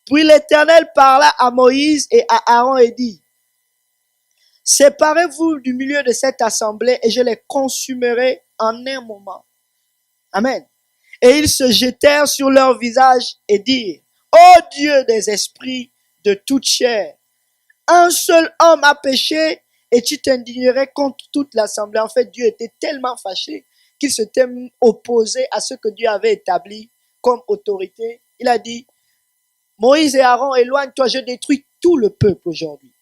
Puis l'Éternel parla à Moïse et à Aaron et dit, séparez-vous du milieu de cette assemblée et je les consumerai en un moment. Amen. Et ils se jetèrent sur leur visage et dirent, ô Dieu des esprits de toute chair, un seul homme a péché et tu t'indignerais contre toute l'assemblée. En fait, Dieu était tellement fâché qu'il s'était opposé à ce que Dieu avait établi comme autorité. Il a dit, Moïse et Aaron, éloigne-toi, je détruis tout le peuple aujourd'hui.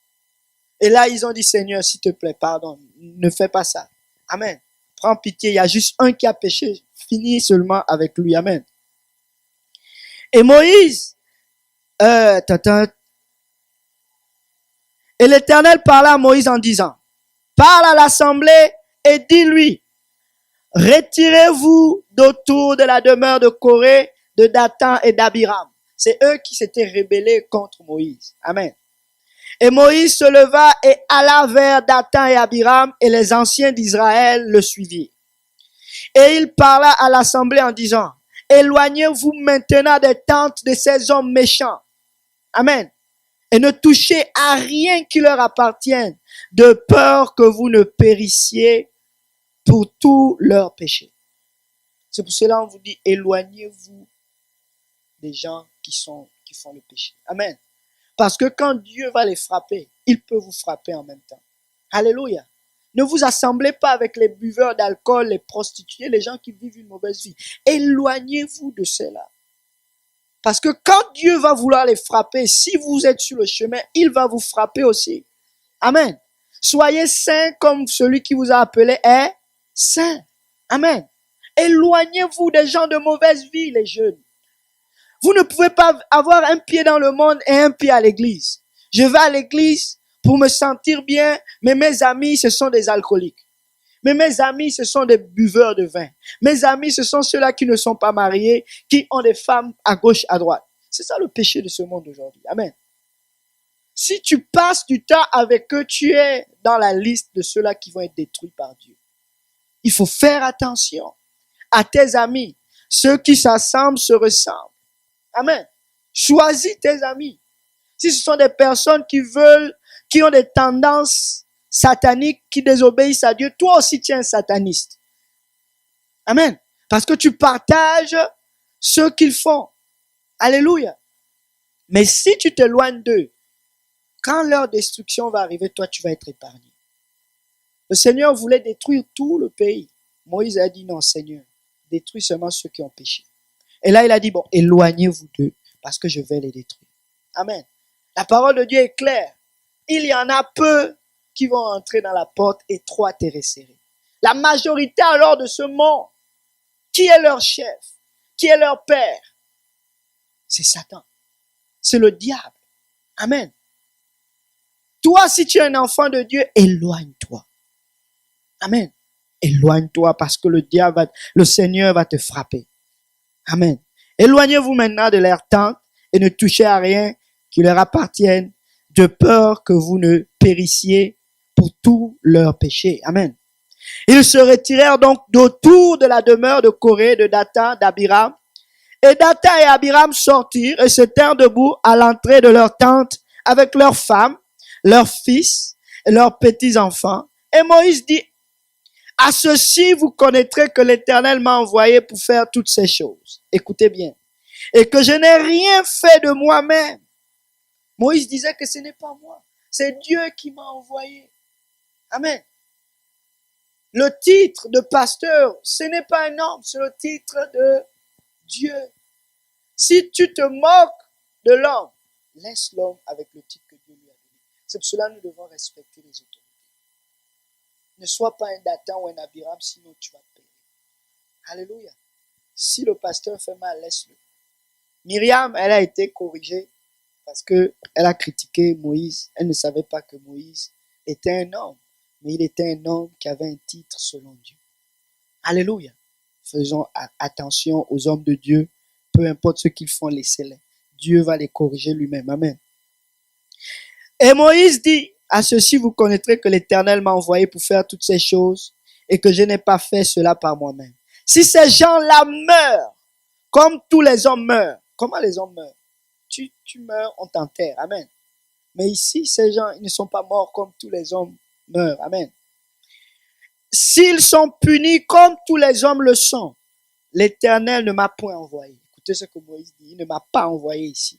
Et là, ils ont dit, Seigneur, s'il te plaît, pardon, ne fais pas ça. Amen. Prends pitié, il y a juste un qui a péché. Finis seulement avec lui. Amen. Et Moïse, et l'Éternel parla à Moïse en disant, parle à l'assemblée et dis-lui, retirez-vous d'autour de la demeure de Corée, de Dathan et d'Abiram. C'est eux qui s'étaient rébellés contre Moïse. Amen. Et Moïse se leva et alla vers Dathan et Abiram, et les anciens d'Israël le suivirent. Et il parla à l'assemblée en disant, éloignez-vous maintenant des tentes de ces hommes méchants. Amen. Et ne touchez à rien qui leur appartienne, de peur que vous ne périssiez pour tous leurs péchés. C'est pour cela qu'on vous dit, éloignez-vous des gens qui font le péché. Amen. Parce que quand Dieu va les frapper, il peut vous frapper en même temps. Alléluia. Ne vous assemblez pas avec les buveurs d'alcool, les prostituées, les gens qui vivent une mauvaise vie. Éloignez-vous de cela. Parce que quand Dieu va vouloir les frapper, si vous êtes sur le chemin, il va vous frapper aussi. Amen. Soyez saints comme celui qui vous a appelé est saint. Amen. Éloignez-vous des gens de mauvaise vie, les jeunes. Vous ne pouvez pas avoir un pied dans le monde et un pied à l'église. Je vais à l'église pour me sentir bien, mais mes amis, ce sont des alcooliques. Mais mes amis, ce sont des buveurs de vin. Mes amis, ce sont ceux-là qui ne sont pas mariés, qui ont des femmes à gauche, à droite. C'est ça le péché de ce monde aujourd'hui. Amen. Si tu passes du temps avec eux, tu es dans la liste de ceux-là qui vont être détruits par Dieu. Il faut faire attention à tes amis. Ceux qui s'assemblent se ressemblent. Amen. Choisis tes amis. Si ce sont des personnes qui ont des tendances sataniques, qui désobéissent à Dieu, toi aussi tu es un sataniste. Amen. Parce que tu partages ce qu'ils font. Alléluia. Mais si tu t'éloignes d'eux, quand leur destruction va arriver, toi tu vas être épargné. Le Seigneur voulait détruire tout le pays. Moïse a dit non, Seigneur, détruis seulement ceux qui ont péché. Et là, il a dit, bon, éloignez-vous d'eux, parce que je vais les détruire. Amen. La parole de Dieu est claire. Il y en a peu qui vont entrer dans la porte étroite et resserrée. La majorité alors de ce monde, qui est leur chef? Qui est leur père? C'est Satan. C'est le diable. Amen. Toi, si tu es un enfant de Dieu, éloigne-toi. Amen. Éloigne-toi parce que le Seigneur va te frapper. Amen. Éloignez-vous maintenant de leur tente et ne touchez à rien qui leur appartienne, de peur que vous ne périssiez pour tous leurs péchés. Amen. Ils se retirèrent donc d'autour de la demeure de Corée, de Dathan, d'Abiram. Et Dathan et Abiram sortirent et se tinrent debout à l'entrée de leur tente avec leurs femmes, leurs fils et leurs petits-enfants. Et Moïse dit, à ceci, vous connaîtrez que l'Éternel m'a envoyé pour faire toutes ces choses. Écoutez bien. Et que je n'ai rien fait de moi-même. Moïse disait que ce n'est pas moi. C'est Dieu qui m'a envoyé. Amen. Le titre de pasteur, ce n'est pas un homme, c'est le titre de Dieu. Si tu te moques de l'homme, laisse l'homme avec le titre que Dieu lui a donné. C'est pour cela que nous devons respecter les autorités. Ne sois pas un Dathan ou un Abiram, sinon tu vas payer. Alléluia. Si le pasteur fait mal, laisse-le. Myriam, elle a été corrigée parce que elle a critiqué Moïse. Elle ne savait pas que Moïse était un homme, mais il était un homme qui avait un titre selon Dieu. Alléluia. Faisons attention aux hommes de Dieu. Peu importe ce qu'ils font, laissez-les. Dieu va les corriger lui-même. Amen. Et Moïse dit, à ceci vous connaîtrez que l'Éternel m'a envoyé pour faire toutes ces choses et que je n'ai pas fait cela par moi-même. Si ces gens-là meurent, comme tous les hommes meurent, comment les hommes meurent? Tu meurs, on t'enterre. Amen. Mais ici, ces gens, ils ne sont pas morts comme tous les hommes meurent. Amen. s'ils sont punis comme tous les hommes le sont, l'Éternel ne m'a point envoyé. Écoutez ce que Moïse dit, il ne m'a pas envoyé ici.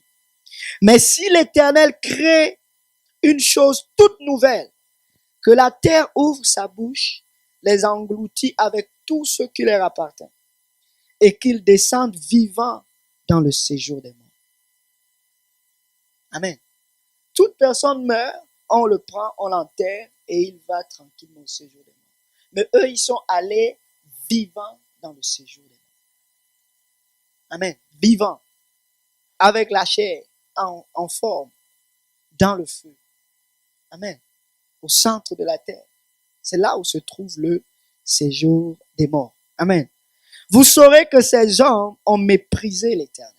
Mais si l'Éternel crée une chose toute nouvelle, que la terre ouvre sa bouche, les engloutit avec tout ce qui leur appartient, et qu'ils descendent vivants dans le séjour des morts. Amen. Toute personne meurt, on le prend, on l'enterre, et il va tranquillement au séjour des morts. Mais eux, ils sont allés vivants dans le séjour des morts. Amen. Vivants, avec la chair, en forme, dans le feu. Amen. Au centre de la terre. C'est là où se trouve le séjour des morts. Amen. Vous saurez que ces hommes ont méprisé l'Éternel.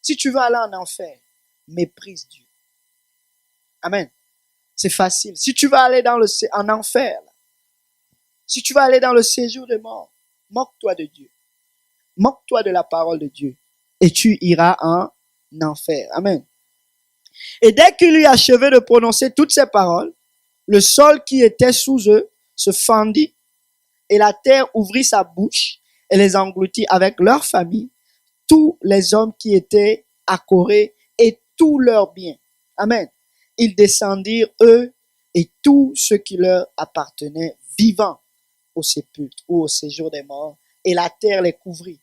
Si tu veux aller en enfer, méprise Dieu. Amen. C'est facile. Si tu vas aller en enfer, si tu vas aller dans le séjour des morts, moque-toi de Dieu. Moque-toi de la parole de Dieu. Et tu iras en enfer. Amen. Et dès qu'il eut achevé de prononcer toutes ces paroles, le sol qui était sous eux se fendit, et la terre ouvrit sa bouche et les engloutit avec leurs familles, tous les hommes qui étaient à Corée et tous leurs biens. Amen. Ils descendirent, eux, et tout ce qui leur appartenait, vivants au sépulcre ou au séjour des morts, et la terre les couvrit.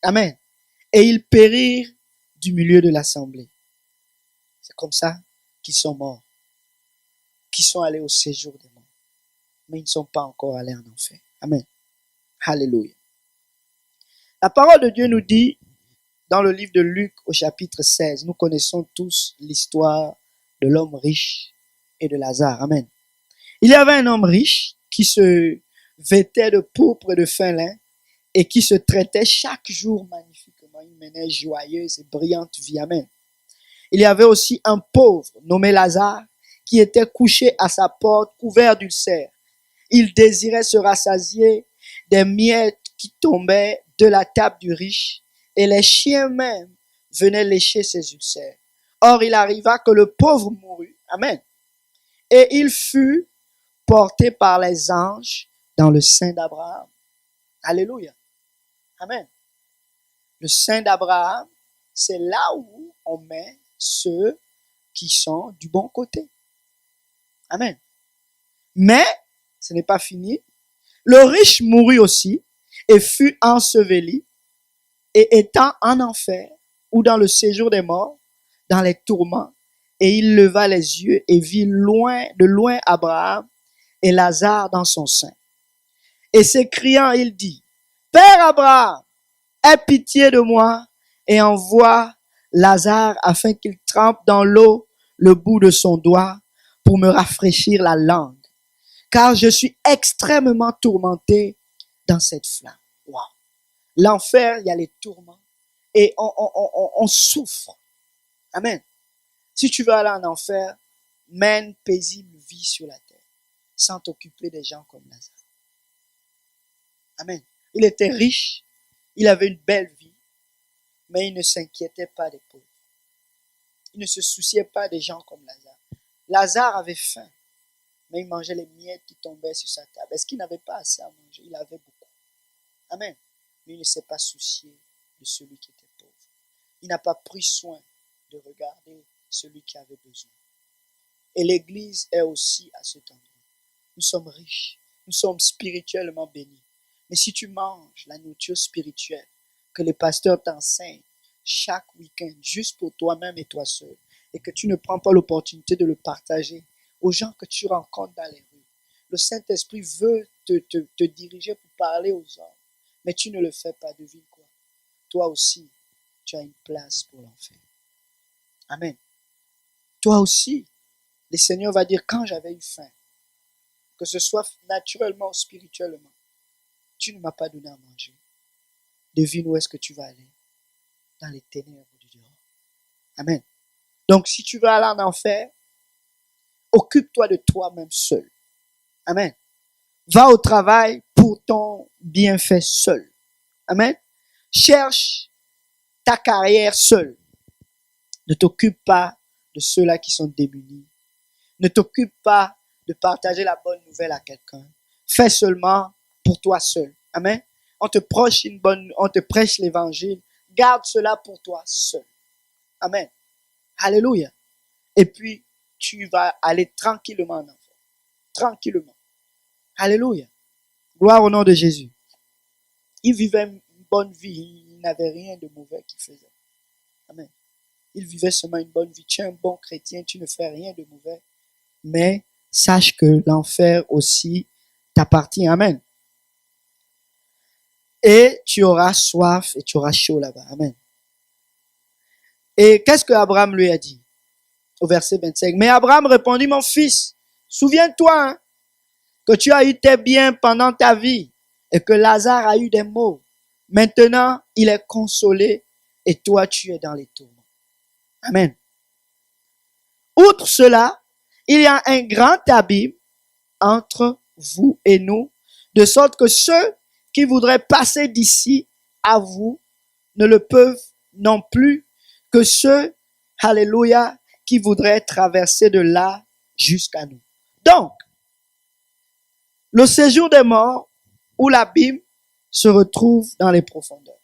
Amen. Et ils périrent du milieu de l'assemblée. C'est comme ça qu'ils sont morts, qu'ils sont allés au séjour des morts. Mais ils ne sont pas encore allés en enfer. Amen. Alléluia. La parole de Dieu nous dit, dans le livre de Luc au chapitre 16, nous connaissons tous l'histoire de l'homme riche et de Lazare. Amen. Il y avait un homme riche qui se vêtait de pourpre et de fin lin et qui se traitait chaque jour magnifiquement. Il menait joyeuse et brillante vie. Amen. Il y avait aussi un pauvre nommé Lazare qui était couché à sa porte couvert d'ulcères. Il désirait se rassasier des miettes qui tombaient de la table du riche et les chiens même venaient lécher ses ulcères. Or, il arriva que le pauvre mourut. Amen. Et il fut porté par les anges dans le sein d'Abraham. Alléluia. Amen. Le sein d'Abraham, c'est là où on met ceux qui sont du bon côté. Amen. Mais, ce n'est pas fini. Le riche mourut aussi et fut enseveli, et étant en enfer ou dans le séjour des morts, dans les tourments, et il leva les yeux et vit de loin Abraham et Lazare dans son sein. Et s'écriant, il dit, Père Abraham, aie pitié de moi et envoie Lazare afin qu'il trempe dans l'eau le bout de son doigt pour me rafraîchir la langue, car je suis extrêmement tourmenté dans cette flamme. Wow. L'enfer, il y a les tourments et on souffre. Amen. Si tu veux aller en enfer, mène paisible vie sur la terre, sans t'occuper des gens comme Lazare. Amen. Il était riche, il avait une belle vie, mais il ne s'inquiétait pas des pauvres. Il ne se souciait pas des gens comme Lazare. Lazare avait faim, mais il mangeait les miettes qui tombaient sur sa table. Est-ce qu'il n'avait pas assez à manger? Il avait beaucoup. Amen. Mais il ne s'est pas soucié de celui qui était pauvre. Il n'a pas pris soin de regarder celui qui avait besoin. Et l'Église est aussi à cet endroit. Nous sommes riches, nous sommes spirituellement bénis. Mais si tu manges la nourriture spirituelle que les pasteurs t'enseignent chaque week-end, juste pour toi-même et toi seul, et que tu ne prends pas l'opportunité de le partager aux gens que tu rencontres dans les rues, le Saint-Esprit veut te diriger pour parler aux hommes, mais tu ne le fais pas. Devine quoi? Toi aussi, tu as une place pour l'enfer. Amen. Toi aussi, le Seigneur va dire, quand j'avais eu faim, que ce soit naturellement ou spirituellement, tu ne m'as pas donné à manger. Devine où est-ce que tu vas aller? Dans les ténèbres du dehors. Amen. Donc, si tu veux aller en enfer, occupe-toi de toi-même seul. Amen. Va au travail pour ton bienfait seul. Amen. Cherche ta carrière seul. Ne t'occupe pas de ceux-là qui sont démunis. Ne t'occupe pas de partager la bonne nouvelle à quelqu'un. fais seulement pour toi seul. Amen. On te prêche l'évangile. Garde cela pour toi seul. Amen. Alléluia. Et puis, tu vas aller tranquillement en enfer. Tranquillement. Alléluia. Gloire au nom de Jésus. Il vivait une bonne vie. Il n'avait rien de mauvais qu'il faisait. Amen. Il vivait seulement une bonne vie. Tu es un bon chrétien, tu ne fais rien de mauvais. Mais sache que l'enfer aussi t'appartient. Amen. Et tu auras soif et tu auras chaud là-bas. Amen. Et qu'est-ce que Abraham lui a dit? Au verset 25. Mais Abraham répondit, mon fils, souviens-toi hein, que tu as eu tes biens pendant ta vie et que Lazare a eu des maux. Maintenant, il est consolé et toi, tu es dans les tourments. Amen. Outre cela, il y a un grand abîme entre vous et nous, de sorte que ceux qui voudraient passer d'ici à vous ne le peuvent non plus que ceux, alléluia, qui voudraient traverser de là jusqu'à nous. Donc, le séjour des morts ou l'abîme se retrouve dans les profondeurs.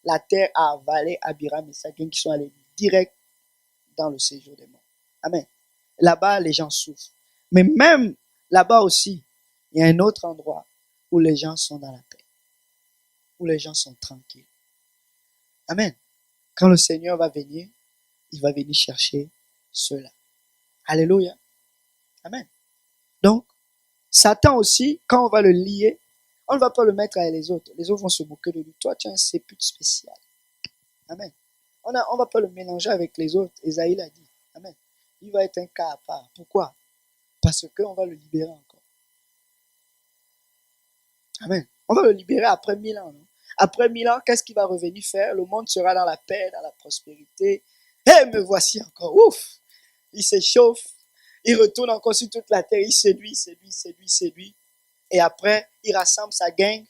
La terre a avalé Abiram et Sakin qui sont allés direct dans le séjour des morts. Amen. Là-bas, les gens souffrent. Mais même là-bas aussi, il y a un autre endroit où les gens sont dans la paix, où les gens sont tranquilles. Amen. Quand le Seigneur va venir, il va venir chercher ceux-là. Alléluia. Amen. Donc, Satan aussi, quand on va le lier, on ne va pas le mettre avec les autres. Les autres vont se moquer de lui. Toi, tu as un sépulcre spécial. Amen. On ne va pas le mélanger avec les autres. Esaïe l'a dit. Amen. Il va être un cas à part. Pourquoi? Parce qu'on va le libérer encore. Amen. On va le libérer après 1000 ans. Non? Après 1000 ans, qu'est-ce qu'il va revenir faire? Le monde sera dans la paix, dans la prospérité. Et me voici encore. Ouf! Il s'échauffe. Il retourne encore sur toute la terre. Il séduit. Et après, il rassemble sa gang.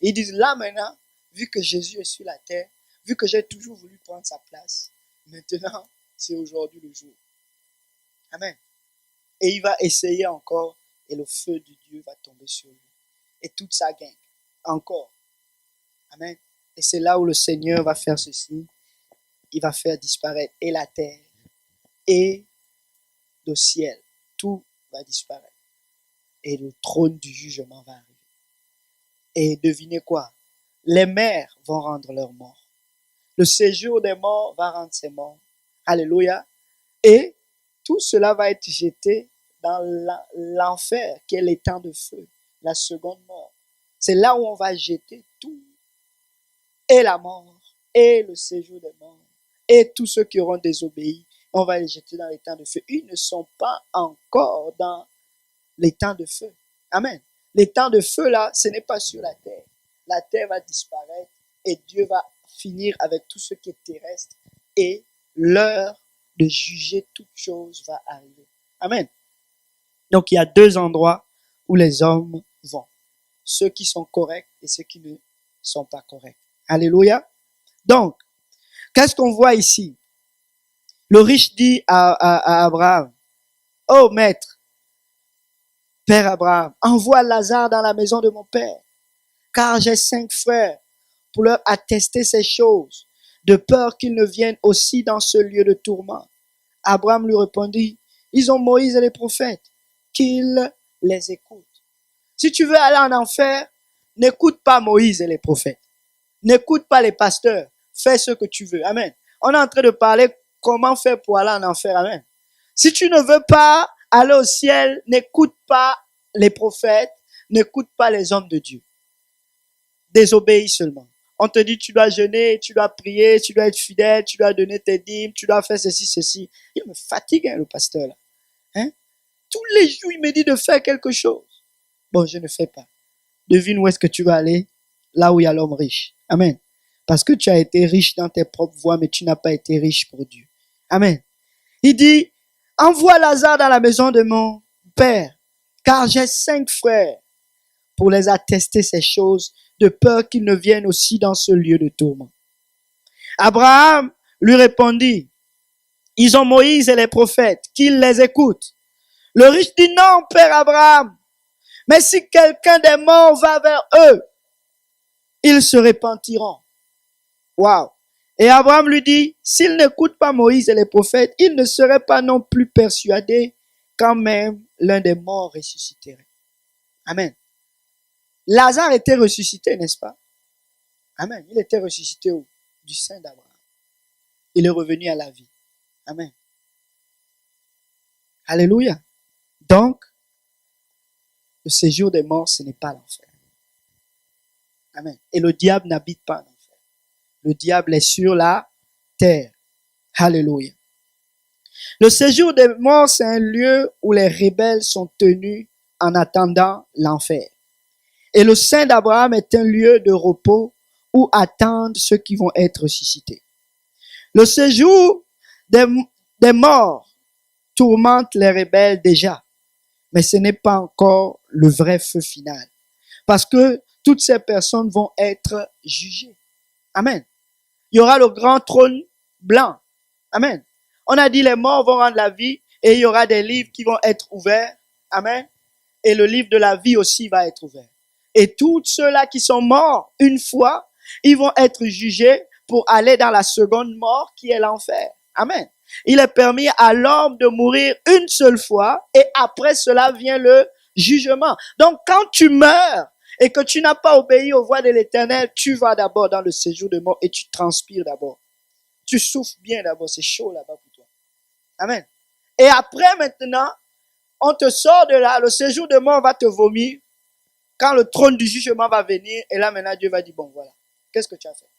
Et il dit, là maintenant, vu que Jésus est sur la terre, vu que j'ai toujours voulu prendre sa place, maintenant, c'est aujourd'hui le jour. Amen. Et il va essayer encore, et le feu de Dieu va tomber sur lui. Et toute sa gang, encore. Amen. Et c'est là où le Seigneur va faire ceci. Il va faire disparaître et la terre, et le ciel. Tout va disparaître. Et le trône du jugement va arriver. Et devinez quoi? Les mères vont rendre leurs morts. Le séjour des morts va rendre ses morts. Alléluia. Et tout cela va être jeté dans l'enfer, qui est l'étang de feu, la seconde mort. C'est là où on va jeter tout. Et la mort, et le séjour des morts, et tous ceux qui auront désobéi, on va les jeter dans l'étang de feu. Ils ne sont pas encore dans l'étang de feu. Amen. L'étang de feu là, ce n'est pas sur la terre. La terre va disparaître et Dieu va finir avec tout ce qui est terrestre et l'heure de juger toute chose va arriver. Amen. Donc il y a deux endroits où les hommes vont. Ceux qui sont corrects et ceux qui ne sont pas corrects. Alléluia. Donc, qu'est-ce qu'on voit ici? Le riche dit à Abraham, « Oh maître, Père Abraham, envoie Lazare dans la maison de mon père, car j'ai 5 frères pour leur attester ces choses, de peur qu'ils ne viennent aussi dans ce lieu de tourment. » Abraham lui répondit, « Ils ont Moïse et les prophètes, qu'ils les écoutent. » Si tu veux aller en enfer, n'écoute pas Moïse et les prophètes. N'écoute pas les pasteurs. Fais ce que tu veux. Amen. On est en train de parler comment faire pour aller en enfer. Amen. Si tu ne veux pas aller au ciel, n'écoute pas les prophètes, n'écoute pas les hommes de Dieu. Désobéis seulement. On te dit, tu dois jeûner, tu dois prier, tu dois être fidèle, tu dois donner tes dîmes, tu dois faire ceci. Il me fatigue, le pasteur, là. Hein? Tous les jours, il me dit de faire quelque chose. Bon, je ne fais pas. Devine où est-ce que tu vas aller? Là où il y a l'homme riche. Amen. Parce que tu as été riche dans tes propres voies, mais tu n'as pas été riche pour Dieu. Amen. Il dit, envoie Lazare dans la maison de mon père, car j'ai 5 frères pour les attester ces choses, de peur qu'ils ne viennent aussi dans ce lieu de tourment. Abraham lui répondit, ils ont Moïse et les prophètes, qu'ils les écoutent. Le riche dit, non, père Abraham, Mais si quelqu'un des morts va vers eux, ils se repentiront. Waouh! Et Abraham lui dit, s'il n'écoute pas Moïse et les prophètes, il ne serait pas non plus persuadé quand même l'un des morts ressusciterait. Amen. Lazare était ressuscité, n'est-ce pas? Amen. Il était ressuscité où? Du sein d'Abraham. Il est revenu à la vie. Amen. Alléluia. Donc, le séjour des morts, ce n'est pas l'enfer. Amen. Et le diable n'habite pas en enfer. Le diable est sur la terre. Alléluia. Le séjour des morts, c'est un lieu où les rebelles sont tenus en attendant l'enfer. Et le sein d'Abraham est un lieu de repos où attendent ceux qui vont être ressuscités. Le séjour des morts tourmente les rebelles déjà, mais ce n'est pas encore le vrai feu final. Parce que toutes ces personnes vont être jugées. Amen. Il y aura le grand trône blanc. Amen. On a dit les morts vont rendre la vie et il y aura des livres qui vont être ouverts. Amen. Et le livre de la vie aussi va être ouvert. Et tous ceux-là qui sont morts une fois, ils vont être jugés pour aller dans la seconde mort qui est l'enfer. Amen. Il est permis à l'homme de mourir une seule fois et après cela vient le jugement. Donc quand tu meurs et que tu n'as pas obéi aux voies de l'Éternel, tu vas d'abord dans le séjour de mort et tu transpires d'abord. Tu souffres bien d'abord, c'est chaud là-bas pour toi. Amen. Et après maintenant, on te sort de là, le séjour de mort va te vomir. Quand le trône du jugement va venir, et là maintenant Dieu va dire, bon voilà, qu'est-ce que tu as fait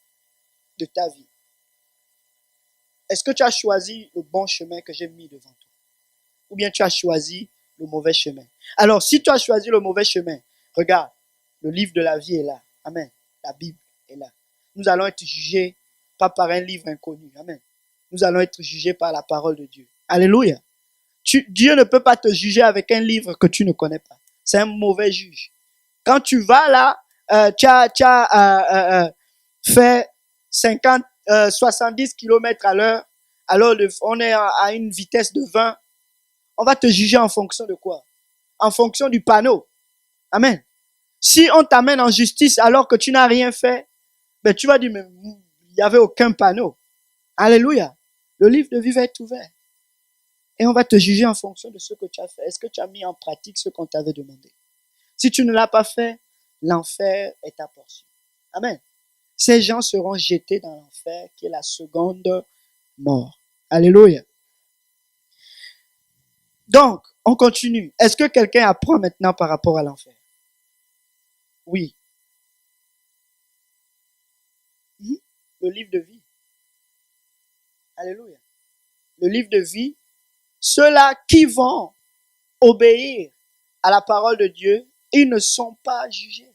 de ta vie? Est-ce que tu as choisi le bon chemin que j'ai mis devant toi? Ou bien tu as choisi le mauvais chemin? Alors si tu as choisi le mauvais chemin, regarde, le livre de la vie est là. Amen. La Bible est là. Nous allons être jugés pas par un livre inconnu. Amen. Nous allons être jugés par la parole de Dieu. Alléluia. Dieu ne peut pas te juger avec un livre que tu ne connais pas. C'est un mauvais juge. Quand tu vas là, tu as fait 70 km à l'heure, alors on est à une vitesse de 20, on va te juger en fonction de quoi? En fonction du panneau. Amen. Si on t'amène en justice alors que tu n'as rien fait, ben tu vas dire, mais il n'y avait aucun panneau. Alléluia. Le livre de vie va être ouvert. Et on va te juger en fonction de ce que tu as fait. Est-ce que tu as mis en pratique ce qu'on t'avait demandé? Si tu ne l'as pas fait, l'enfer est ta portion. Amen. Ces gens seront jetés dans l'enfer qui est la seconde mort. Alléluia. Donc, on continue. Est-ce que quelqu'un apprend maintenant par rapport à l'enfer? Oui. Le livre de vie. Alléluia. Le livre de vie. Ceux-là qui vont obéir à la parole de Dieu, ils ne sont pas jugés.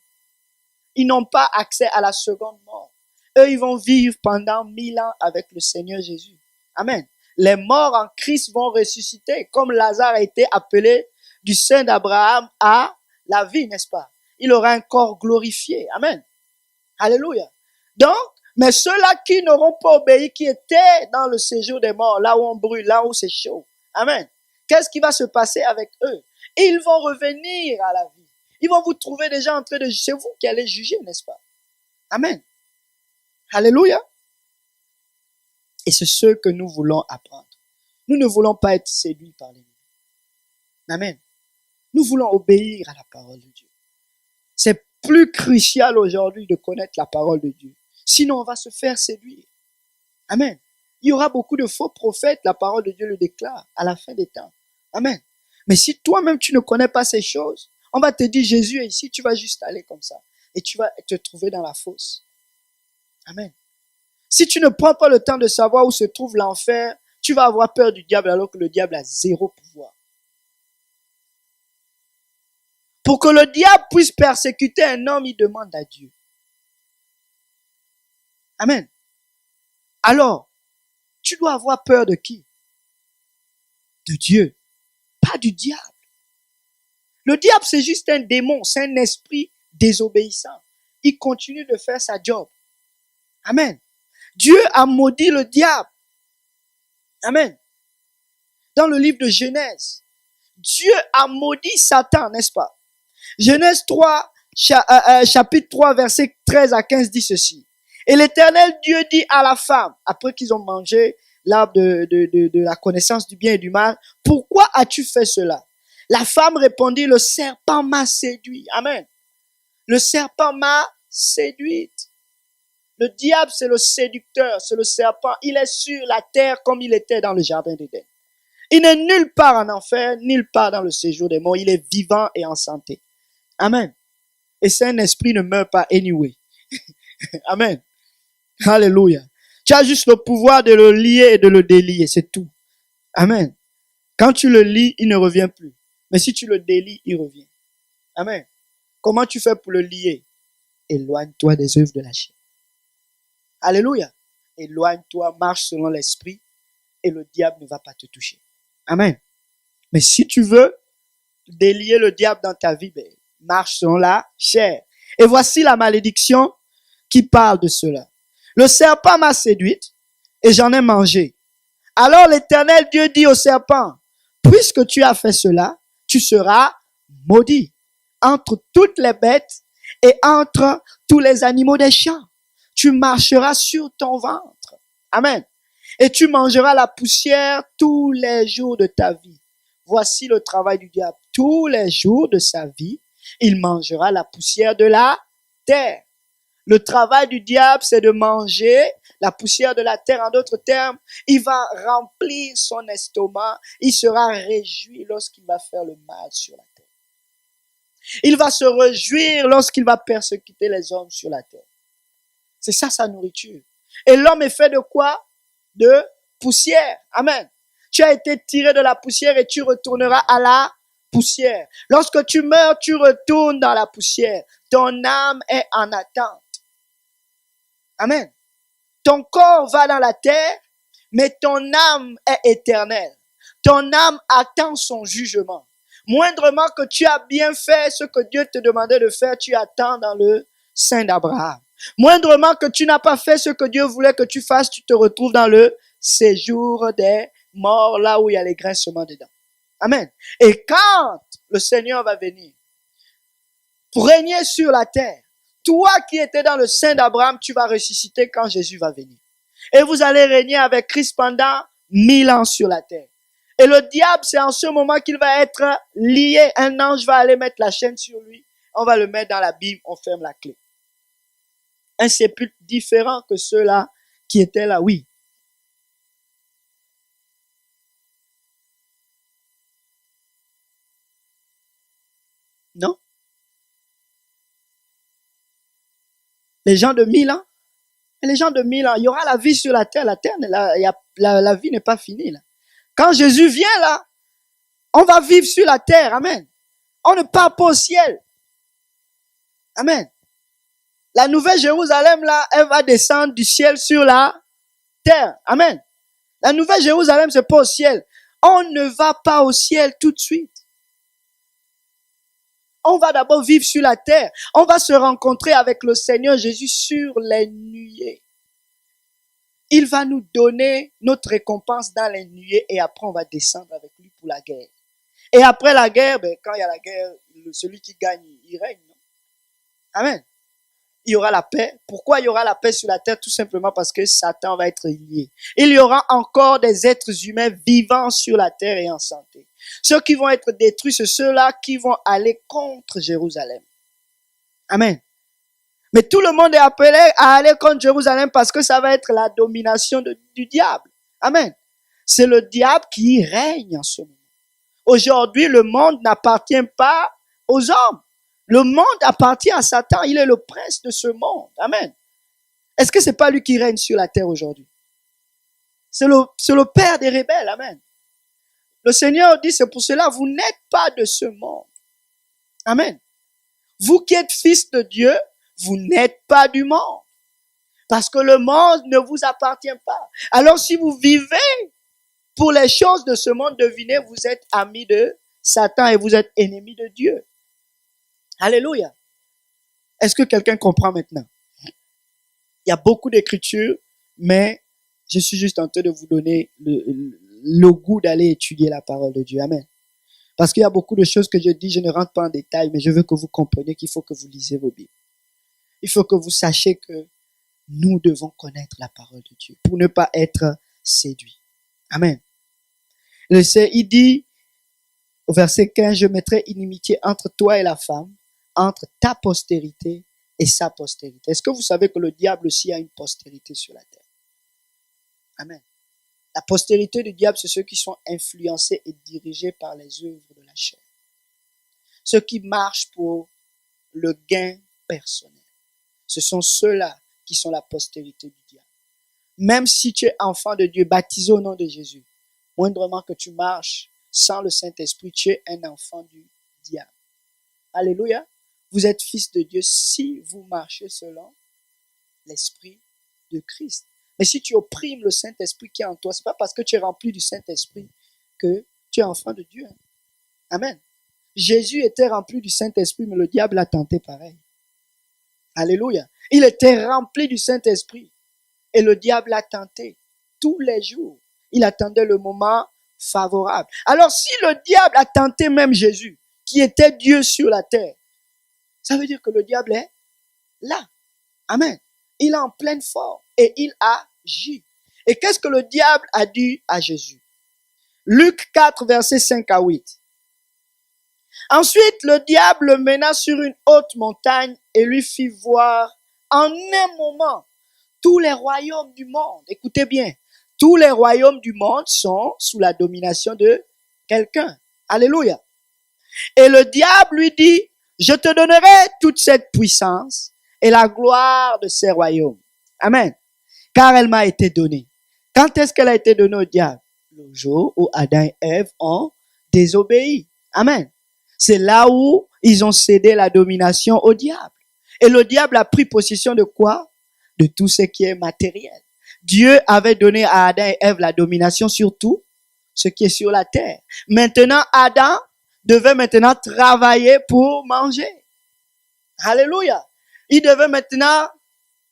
Ils n'ont pas accès à la seconde mort. Eux, ils vont vivre pendant 1000 ans avec le Seigneur Jésus. Amen. Les morts en Christ vont ressusciter, comme Lazare a été appelé du sein d'Abraham à la vie, n'est-ce pas? Il aura un corps glorifié. Amen. Alléluia. Donc, mais ceux-là qui n'auront pas obéi, qui étaient dans le séjour des morts, là où on brûle, là où c'est chaud. Amen. Qu'est-ce qui va se passer avec eux? Ils vont revenir à la vie. Ils vont vous trouver déjà en train de... C'est vous qui allez juger, n'est-ce pas? Amen. Alléluia. Et c'est ce que nous voulons apprendre. Nous ne voulons pas être séduits par l'ennemi. Amen. Nous voulons obéir à la parole de Dieu. C'est plus crucial aujourd'hui de connaître la parole de Dieu. Sinon, on va se faire séduire. Amen. Il y aura beaucoup de faux prophètes, la parole de Dieu le déclare, à la fin des temps. Amen. Mais si toi-même tu ne connais pas ces choses, on va te dire Jésus est ici, tu vas juste aller comme ça. Et tu vas te trouver dans la fosse. Amen. Si tu ne prends pas le temps de savoir où se trouve l'enfer, tu vas avoir peur du diable alors que le diable a zéro pouvoir. Pour que le diable puisse persécuter un homme, il demande à Dieu. Amen. Alors, tu dois avoir peur de qui? De Dieu, pas du diable. Le diable, c'est juste un démon, c'est un esprit désobéissant. Il continue de faire sa job. Amen. Dieu a maudit le diable. Amen. Dans le livre de Genèse, Dieu a maudit Satan, n'est-ce pas? Genèse 3, chapitre 3, verset 13 à 15 dit ceci. Et l'Éternel Dieu dit à la femme, après qu'ils ont mangé l'arbre de la connaissance du bien et du mal, pourquoi as-tu fait cela? La femme répondit, le serpent m'a séduit. Amen. Le serpent m'a séduite. Le diable, c'est le séducteur, c'est le serpent. Il est sur la terre comme il était dans le jardin d'Éden. Il n'est nulle part en enfer, nulle part dans le séjour des morts. Il est vivant et en santé. Amen. Et c'est un esprit ne meurt pas anyway. Amen. Alléluia. Tu as juste le pouvoir de le lier et de le délier, c'est tout. Amen. Quand tu le lis, il ne revient plus. Mais si tu le délies, il revient. Amen. Comment tu fais pour le lier? Éloigne-toi des œuvres de la chair. Alléluia. Éloigne-toi, marche selon l'esprit et le diable ne va pas te toucher. Amen. Mais si tu veux délier le diable dans ta vie, marche selon la chair. Et voici la malédiction qui parle de cela. Le serpent m'a séduite et j'en ai mangé. Alors l'Éternel Dieu dit au serpent, puisque tu as fait cela, tu seras maudit entre toutes les bêtes et entre tous les animaux des champs. Tu marcheras sur ton ventre. Amen. Et tu mangeras la poussière tous les jours de ta vie. Voici le travail du diable. Tous les jours de sa vie, il mangera la poussière de la terre. Le travail du diable, c'est de manger la poussière de la terre. En d'autres termes, il va remplir son estomac. Il sera réjoui lorsqu'il va faire le mal sur la terre. Il va se réjouir lorsqu'il va persécuter les hommes sur la terre. C'est ça sa nourriture. Et l'homme est fait de quoi? De poussière. Amen. Tu as été tiré de la poussière et tu retourneras à la poussière. Lorsque tu meurs, tu retournes dans la poussière. Ton âme est en attente. Amen. Ton corps va dans la terre, mais ton âme est éternelle. Ton âme attend son jugement. Moindrement que tu as bien fait ce que Dieu te demandait de faire, tu attends dans le sein d'Abraham. Moindrement que tu n'as pas fait ce que Dieu voulait que tu fasses, tu te retrouves dans le séjour des morts, là où il y a les grincements dedans. Amen. Et quand le Seigneur va venir pour régner sur la terre, toi qui étais dans le sein d'Abraham, tu vas ressusciter quand Jésus va venir. Et vous allez régner avec Christ pendant 1000 ans sur la terre. Et le diable, c'est en ce moment qu'il va être lié. Un ange va aller mettre la chaîne sur lui. On va le mettre dans la Bible, on ferme la clé. Un sépulcre différent que ceux-là qui étaient là, oui. Non? Les gens de 1000 ans? Et les gens de 1000 ans, il y aura la vie sur la terre. La vie n'est pas finie là. Quand Jésus vient là, on va vivre sur la terre. Amen. On ne part pas au ciel. Amen. La nouvelle Jérusalem là, elle va descendre du ciel sur la terre. Amen. La nouvelle Jérusalem, c'est pas au ciel. On ne va pas au ciel tout de suite. On va d'abord vivre sur la terre. On va se rencontrer avec le Seigneur Jésus sur les nuées. Il va nous donner notre récompense dans les nuées et après on va descendre avec lui pour la guerre. Et après la guerre, quand il y a la guerre, celui qui gagne, il règne. Non? Amen. Il y aura la paix. Pourquoi il y aura la paix sur la terre? Tout simplement parce que Satan va être lié. Il y aura encore des êtres humains vivants sur la terre et en santé. Ceux qui vont être détruits, c'est ceux-là qui vont aller contre Jérusalem. Amen. Mais tout le monde est appelé à aller contre Jérusalem parce que ça va être la domination du diable. Amen. C'est le diable qui règne en ce moment. Aujourd'hui, le monde n'appartient pas aux hommes. Le monde appartient à Satan. Il est le prince de ce monde. Amen. Est-ce que c'est pas lui qui règne sur la terre aujourd'hui? C'est le père des rebelles. Amen. Le Seigneur dit, c'est pour cela, vous n'êtes pas de ce monde. Amen. Vous qui êtes fils de Dieu, vous n'êtes pas du monde. Parce que le monde ne vous appartient pas. Alors si vous vivez pour les choses de ce monde, devinez, vous êtes amis de Satan et vous êtes ennemis de Dieu. Alléluia. Est-ce que quelqu'un comprend maintenant? Il y a beaucoup d'écritures, mais je suis juste en train de vous donner le goût d'aller étudier la parole de Dieu. Amen. Parce qu'il y a beaucoup de choses que je dis, je ne rentre pas en détail, mais je veux que vous compreniez qu'il faut que vous lisez vos Bibles. Il faut que vous sachiez que nous devons connaître la parole de Dieu pour ne pas être séduits. Amen. Il dit, au verset 15, je mettrai inimitié entre toi et la femme, entre ta postérité et sa postérité. Est-ce que vous savez que le diable aussi a une postérité sur la terre? Amen. La postérité du diable, c'est ceux qui sont influencés et dirigés par les œuvres de la chair. Ceux qui marchent pour le gain personnel. Ce sont ceux-là qui sont la postérité du diable. Même si tu es enfant de Dieu, baptisé au nom de Jésus, moindrement que tu marches sans le Saint-Esprit, tu es un enfant du diable. Alléluia. Vous êtes fils de Dieu si vous marchez selon l'Esprit de Christ. Mais si tu opprimes le Saint-Esprit qui est en toi, c'est pas parce que tu es rempli du Saint-Esprit que tu es enfant de Dieu. Amen. Jésus était rempli du Saint-Esprit, mais le diable l'a tenté pareil. Alléluia. Il était rempli du Saint-Esprit et le diable l'a tenté tous les jours. Il attendait le moment favorable. Alors si le diable a tenté même Jésus, qui était Dieu sur la terre, ça veut dire que le diable est là. Amen. Il est en pleine forme et il agit. Et qu'est-ce que le diable a dit à Jésus? Luc 4, versets 5 à 8. Ensuite, le diable le mena sur une haute montagne et lui fit voir en un moment tous les royaumes du monde. Écoutez bien, tous les royaumes du monde sont sous la domination de quelqu'un. Alléluia. Et le diable lui dit, je te donnerai toute cette puissance et la gloire de ces royaumes. Amen. Car elle m'a été donnée. Quand est-ce qu'elle a été donnée au diable? Le jour où Adam et Ève ont désobéi. Amen. C'est là où ils ont cédé la domination au diable. Et le diable a pris possession de quoi? De tout ce qui est matériel. Dieu avait donné à Adam et Ève la domination sur tout ce qui est sur la terre. Maintenant, Adam devait maintenant travailler pour manger. Alléluia. Il devait maintenant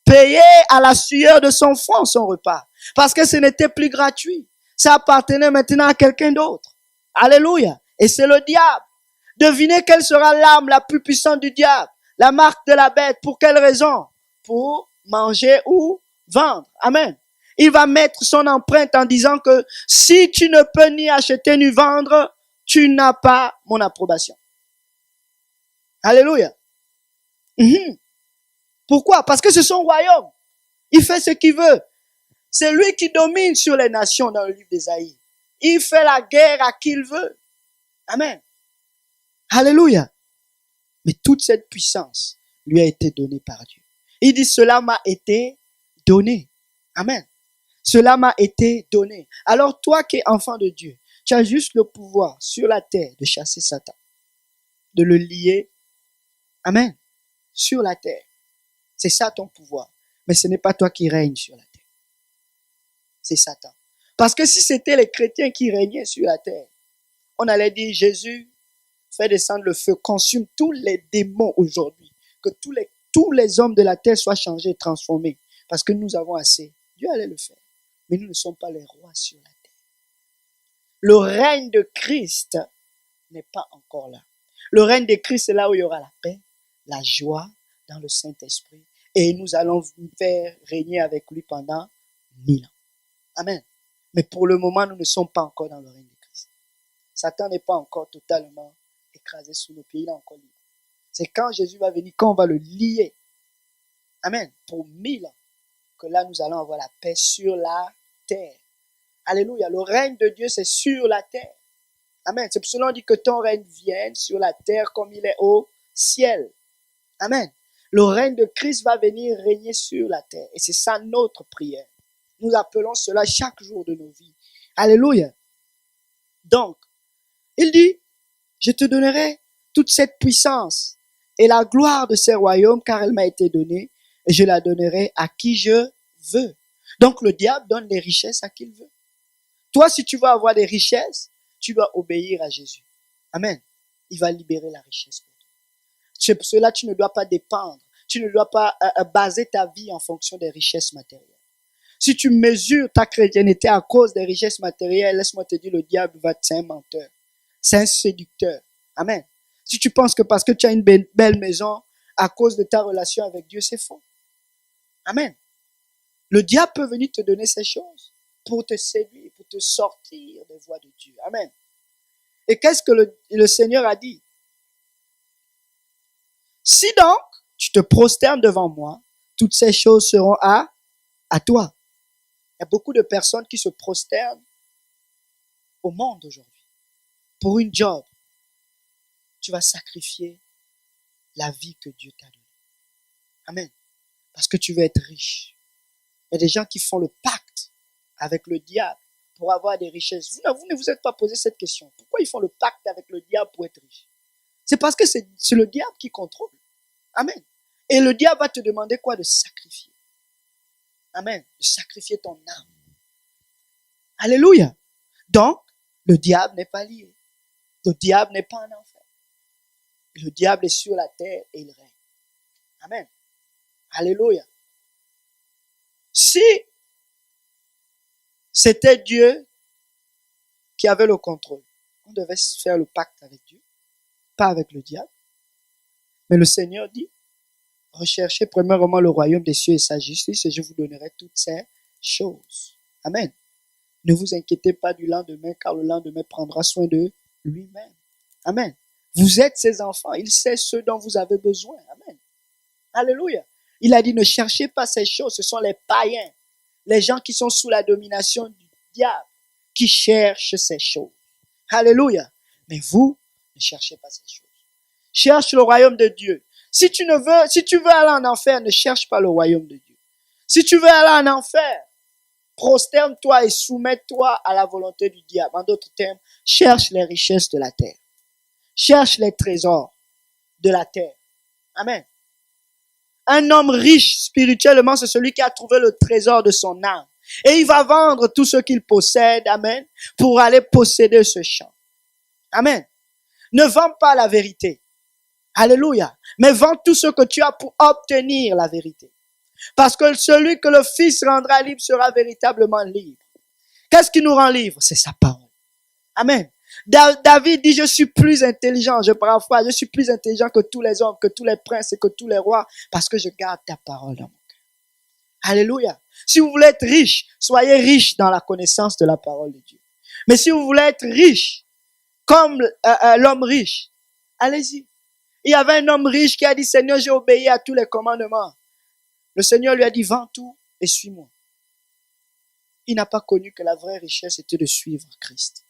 payer à la sueur de son front son repas. Parce que ce n'était plus gratuit. Ça appartenait maintenant à quelqu'un d'autre. Alléluia. Et c'est le diable. Devinez quelle sera l'arme la plus puissante du diable. La marque de la bête. Pour quelle raison? Pour manger ou vendre. Amen. Il va mettre son empreinte en disant que si tu ne peux ni acheter ni vendre, tu n'as pas mon approbation. Alléluia. Pourquoi? Parce que c'est son royaume. Il fait ce qu'il veut. C'est lui qui domine sur les nations dans le livre d'Ésaïe. Il fait la guerre à qui il veut. Amen. Alléluia. Mais toute cette puissance lui a été donnée par Dieu. Il dit, cela m'a été donné. Amen. Cela m'a été donné. Alors toi qui es enfant de Dieu, tu as juste le pouvoir sur la terre de chasser Satan, de le lier. Amen. Sur la terre. C'est ça ton pouvoir. Mais ce n'est pas toi qui règnes sur la terre. C'est Satan. Parce que si c'était les chrétiens qui régnaient sur la terre, on allait dire, Jésus, fais descendre le feu, consume tous les démons aujourd'hui. Que tous les hommes de la terre soient changés, transformés. Parce que nous avons assez. Dieu allait le faire. Mais nous ne sommes pas les rois sur la terre. Le règne de Christ n'est pas encore là. Le règne de Christ, c'est là où il y aura la paix, la joie dans le Saint-Esprit. Et nous allons faire régner avec lui pendant 1000 ans. Amen. Mais pour le moment, nous ne sommes pas encore dans le règne de Christ. Satan n'est pas encore totalement écrasé sous nos pieds. Il est encore libre. C'est quand Jésus va venir, quand on va le lier. Amen. Pour 1000 ans. Que là, nous allons avoir la paix sur la terre. Alléluia. Le règne de Dieu, c'est sur la terre. Amen. C'est pour cela qu'on dit que ton règne vienne sur la terre comme il est au ciel. Amen. Le règne de Christ va venir régner sur la terre. Et c'est ça notre prière. Nous appelons cela chaque jour de nos vies. Alléluia. Donc, il dit, je te donnerai toute cette puissance et la gloire de ces royaumes car elle m'a été donnée et je la donnerai à qui je veux. Donc le diable donne les richesses à qui il veut. Toi, si tu veux avoir des richesses, tu dois obéir à Jésus. Amen. Il va libérer la richesse pour toi. C'est pour cela que tu ne dois pas dépendre. Tu ne dois pas baser ta vie en fonction des richesses matérielles. Si tu mesures ta chrétienté à cause des richesses matérielles, laisse-moi te dire, le diable c'est un menteur. C'est un séducteur. Amen. Si tu penses que parce que tu as une belle maison, à cause de ta relation avec Dieu, c'est faux. Amen. Le diable peut venir te donner ces choses pour te séduire, pour te sortir des voies de Dieu. Amen. Et qu'est-ce que le Seigneur a dit? Si donc tu te prosternes devant moi, toutes ces choses seront à toi. Il y a beaucoup de personnes qui se prosternent au monde aujourd'hui. Pour une job, tu vas sacrifier la vie que Dieu t'a donnée. Amen. Parce que tu veux être riche. Il y a des gens qui font le pacte avec le diable pour avoir des richesses. Vous ne vous êtes pas posé cette question. Pourquoi ils font le pacte avec le diable pour être riche? C'est parce que c'est le diable qui contrôle. Amen. Et le diable va te demander quoi? De sacrifier. Amen. De sacrifier ton âme. Alléluia. Donc, le diable n'est pas lié. Le diable n'est pas en enfer. Le diable est sur la terre et il règne. Amen. Alléluia. Si c'était Dieu qui avait le contrôle, on devait faire le pacte avec Dieu, pas avec le diable. Mais le Seigneur dit, recherchez premièrement le royaume des cieux et sa justice et je vous donnerai toutes ces choses. Amen. Ne vous inquiétez pas du lendemain, car le lendemain prendra soin de lui-même. Amen. Vous êtes ses enfants. Il sait ce dont vous avez besoin. Amen. Alléluia. Il a dit, ne cherchez pas ces choses. Ce sont les païens, les gens qui sont sous la domination du diable, qui cherchent ces choses. Alléluia. Mais vous, ne cherchez pas ces choses. Cherche le royaume de Dieu. Si tu veux aller en enfer, ne cherche pas le royaume de Dieu. Si tu veux aller en enfer, prosterne-toi et soumets-toi à la volonté du diable. En d'autres termes, cherche les richesses de la terre. Cherche les trésors de la terre. Amen. Un homme riche spirituellement, c'est celui qui a trouvé le trésor de son âme. Et il va vendre tout ce qu'il possède, amen, pour aller posséder ce champ. Amen. Ne vends pas la vérité. Alléluia. Mais vends tout ce que tu as pour obtenir la vérité. Parce que celui que le Fils rendra libre sera véritablement libre. Qu'est-ce qui nous rend libre? C'est sa parole. Amen. David dit, je suis plus intelligent, je paraphrase, je suis plus intelligent que tous les hommes, que tous les princes et que tous les rois, parce que je garde ta parole dans mon cœur. Alléluia. Si vous voulez être riche, soyez riche dans la connaissance de la parole de Dieu. Mais si vous voulez être riche, comme l'homme riche, allez-y. Il y avait un homme riche qui a dit, Seigneur, j'ai obéi à tous les commandements. Le Seigneur lui a dit, vends tout et suis-moi. Il n'a pas connu que la vraie richesse était de suivre Christ.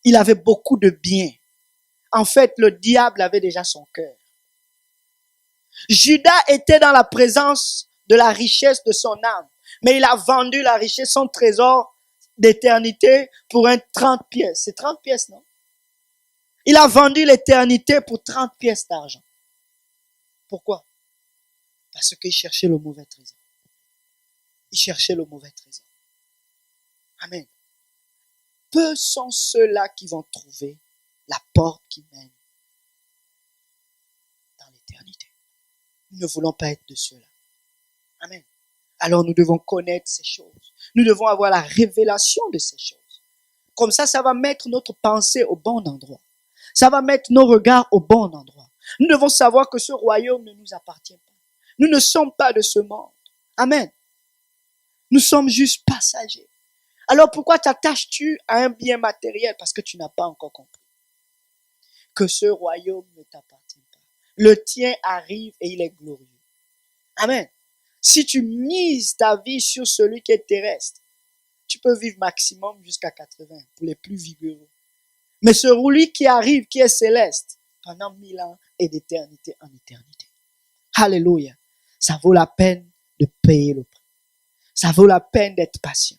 Il avait beaucoup de biens. En fait, le diable avait déjà son cœur. Judas était dans la présence de la richesse de son âme. Mais il a vendu la richesse, son trésor d'éternité pour 30 pièces. C'est 30 pièces, non? Il a vendu l'éternité pour 30 pièces d'argent. Pourquoi? Parce qu'il cherchait le mauvais trésor. Il cherchait le mauvais trésor. Amen. Peu sont ceux-là qui vont trouver la porte qui mène dans l'éternité. Nous ne voulons pas être de ceux-là. Amen. Alors nous devons connaître ces choses. Nous devons avoir la révélation de ces choses. Comme ça va mettre notre pensée au bon endroit. Ça va mettre nos regards au bon endroit. Nous devons savoir que ce royaume ne nous appartient pas. Nous ne sommes pas de ce monde. Amen. Nous sommes juste passagers. Alors pourquoi t'attaches-tu à un bien matériel? Parce que tu n'as pas encore compris que ce royaume ne t'appartient pas. Le tien arrive et il est glorieux. Amen. Si tu mises ta vie sur celui qui est terrestre, tu peux vivre maximum jusqu'à 80 pour les plus vigoureux. Mais celui qui arrive, qui est céleste, pendant 1000 ans et d'éternité en éternité. Alléluia. Ça vaut la peine de payer le prix. Ça vaut la peine d'être patient.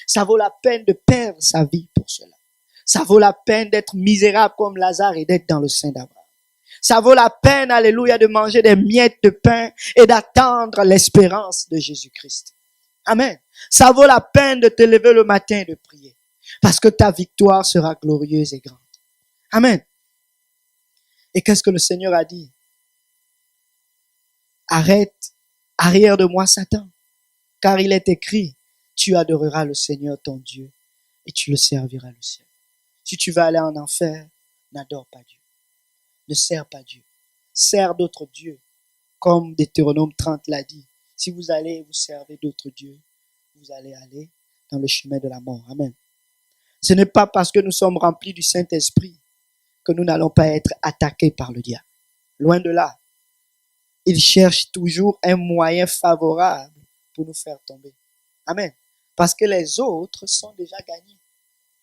Ça vaut la peine de perdre sa vie pour cela. Ça vaut la peine d'être misérable comme Lazare et d'être dans le sein d'Abraham. Ça vaut la peine, alléluia, de manger des miettes de pain et d'attendre l'espérance de Jésus-Christ. Amen. Ça vaut la peine de te lever le matin et de prier. Parce que ta victoire sera glorieuse et grande. Amen. Et qu'est-ce que le Seigneur a dit? Arrête, arrière de moi Satan. Car il est écrit, tu adoreras le Seigneur ton Dieu et tu le serviras le seul. Si tu veux aller en enfer, n'adore pas Dieu. Ne sers pas Dieu. Sers d'autres dieux. Comme Deutéronome 30 l'a dit. Si vous allez vous servir d'autres dieux, vous allez aller dans le chemin de la mort. Amen. Ce n'est pas parce que nous sommes remplis du Saint-Esprit que nous n'allons pas être attaqués par le diable. Loin de là. Il cherche toujours un moyen favorable pour nous faire tomber. Amen. Parce que les autres sont déjà gagnés.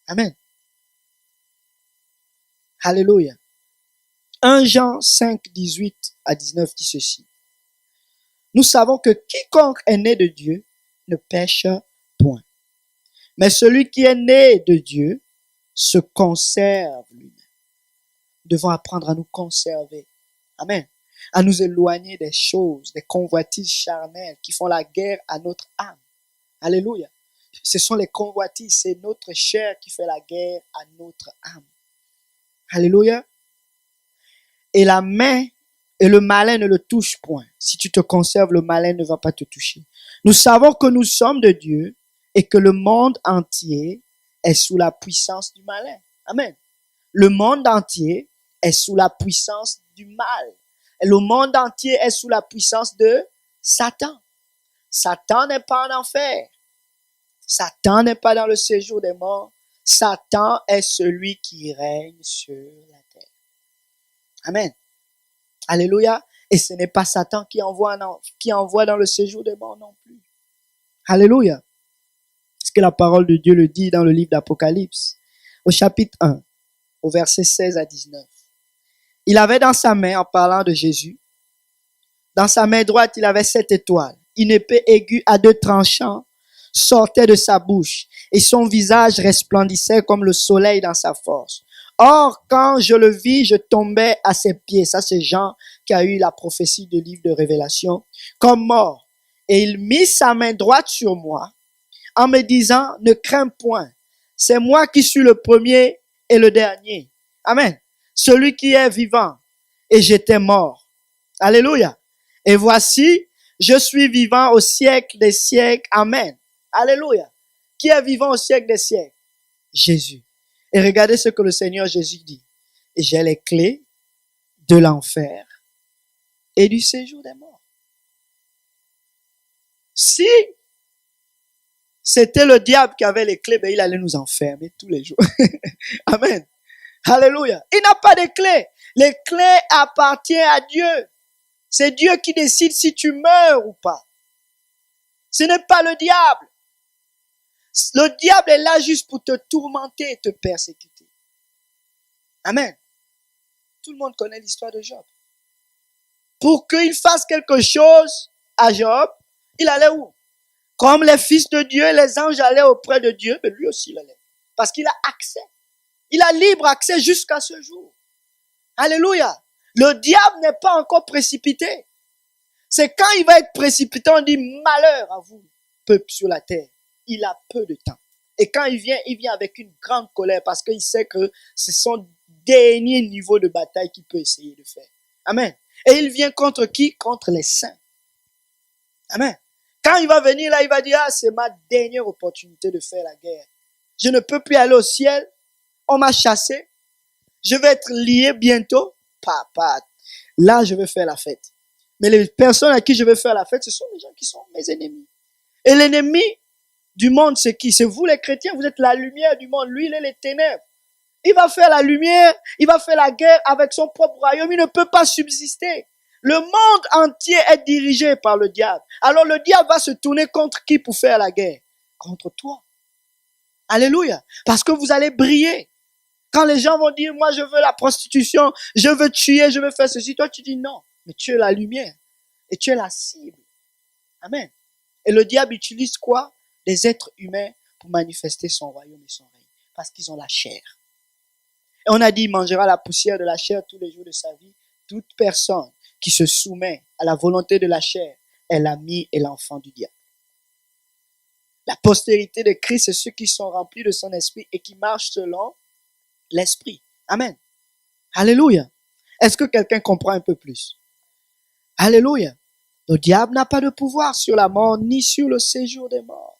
Amen. Alléluia. 1 Jean 5, 18 à 19 dit ceci. Nous savons que quiconque est né de Dieu ne pêche point. Mais celui qui est né de Dieu se conserve lui-même. Nous devons apprendre à nous conserver. Amen. À nous éloigner des choses, des convoitises charnelles qui font la guerre à notre âme. Alléluia. Ce sont les convoitises, c'est notre chair qui fait la guerre à notre âme. Alléluia. Et la main et le malin ne le touchent point. Si tu te conserves, le malin ne va pas te toucher. Nous savons que nous sommes de Dieu et que le monde entier est sous la puissance du malin. Amen. Le monde entier est sous la puissance du mal. Et le monde entier est sous la puissance de Satan. Satan n'est pas en enfer. Satan n'est pas dans le séjour des morts. Satan est celui qui règne sur la terre. Amen. Alléluia. Et ce n'est pas Satan qui envoie dans le séjour des morts non plus. Alléluia. Ce que la parole de Dieu le dit dans le livre d'Apocalypse, au chapitre 1, au verset 16 à 19. Il avait dans sa main, en parlant de Jésus, dans sa main droite, il avait 7 étoiles. Une épée aiguë à 2 tranchants sortait de sa bouche et son visage resplendissait comme le soleil dans sa force. Or, quand je le vis, je tombais à ses pieds. Ça, c'est Jean qui a eu la prophétie du livre de Révélation, comme mort. Et il mit sa main droite sur moi en me disant, ne crains point. C'est moi qui suis le premier et le dernier. Amen. Celui qui est vivant. Et j'étais mort. Alléluia. Et voici, je suis vivant au siècle des siècles. Amen. Alléluia. Qui est vivant au siècle des siècles? Jésus. Et regardez ce que le Seigneur Jésus dit. Et j'ai les clés de l'enfer et du séjour des morts. Si c'était le diable qui avait les clés, ben il allait nous enfermer tous les jours. Amen. Alléluia. Il n'a pas de clés. Les clés appartiennent à Dieu. C'est Dieu qui décide si tu meurs ou pas. Ce n'est pas le diable. Le diable est là juste pour te tourmenter et te persécuter. Amen. Tout le monde connaît l'histoire de Job. Pour qu'il fasse quelque chose à Job, il allait où? Comme les fils de Dieu, les anges allaient auprès de Dieu, mais lui aussi il allait. Parce qu'il a accès. Il a libre accès jusqu'à ce jour. Alléluia. Le diable n'est pas encore précipité. C'est quand il va être précipité, on dit malheur à vous, peuple sur la terre. Il a peu de temps. Et quand il vient avec une grande colère parce qu'il sait que c'est son dernier niveau de bataille qu'il peut essayer de faire. Amen. Et il vient contre qui? Contre les saints. Amen. Quand il va venir là, il va dire, c'est ma dernière opportunité de faire la guerre. Je ne peux plus aller au ciel. On m'a chassé. Je vais être lié bientôt. Papa. Là, je vais faire la fête. Mais les personnes à qui je vais faire la fête, ce sont les gens qui sont mes ennemis. Et l'ennemi du monde, c'est qui? C'est vous les chrétiens, vous êtes la lumière du monde. Lui, il est les ténèbres. Il va faire la lumière, il va faire la guerre avec son propre royaume. Il ne peut pas subsister. Le monde entier est dirigé par le diable. Alors le diable va se tourner contre qui pour faire la guerre? Contre toi. Alléluia. Parce que vous allez briller. Quand les gens vont dire, moi je veux la prostitution, je veux tuer, je veux faire ceci, toi tu dis non. Mais tu es la lumière. Et tu es la cible. Amen. Et le diable utilise quoi? Des êtres humains pour manifester son royaume et son règne. Parce qu'ils ont la chair. Et on a dit, il mangera la poussière de la chair tous les jours de sa vie. Toute personne qui se soumet à la volonté de la chair est l'ami et l'enfant du diable. La postérité de Christ, c'est ceux qui sont remplis de son esprit et qui marchent selon l'esprit. Amen. Alléluia. Est-ce que quelqu'un comprend un peu plus? Alléluia. Le diable n'a pas de pouvoir sur la mort ni sur le séjour des morts.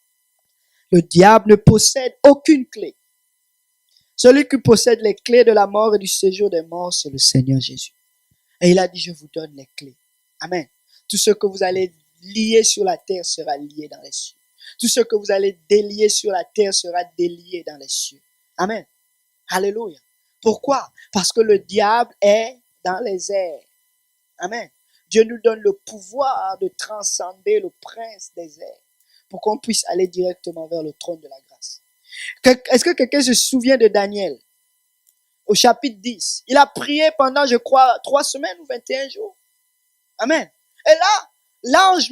Le diable ne possède aucune clé. Celui qui possède les clés de la mort et du séjour des morts, c'est le Seigneur Jésus. Et il a dit, je vous donne les clés. Amen. Tout ce que vous allez lier sur la terre sera lié dans les cieux. Tout ce que vous allez délier sur la terre sera délié dans les cieux. Amen. Alléluia. Pourquoi? Parce que le diable est dans les airs. Amen. Dieu nous donne le pouvoir de transcender le prince des airs pour qu'on puisse aller directement vers le trône de la grâce. Est-ce que quelqu'un se souvient de Daniel au chapitre 10? Il a prié pendant, je crois, 3 semaines ou 21 jours. Amen. Et là, l'ange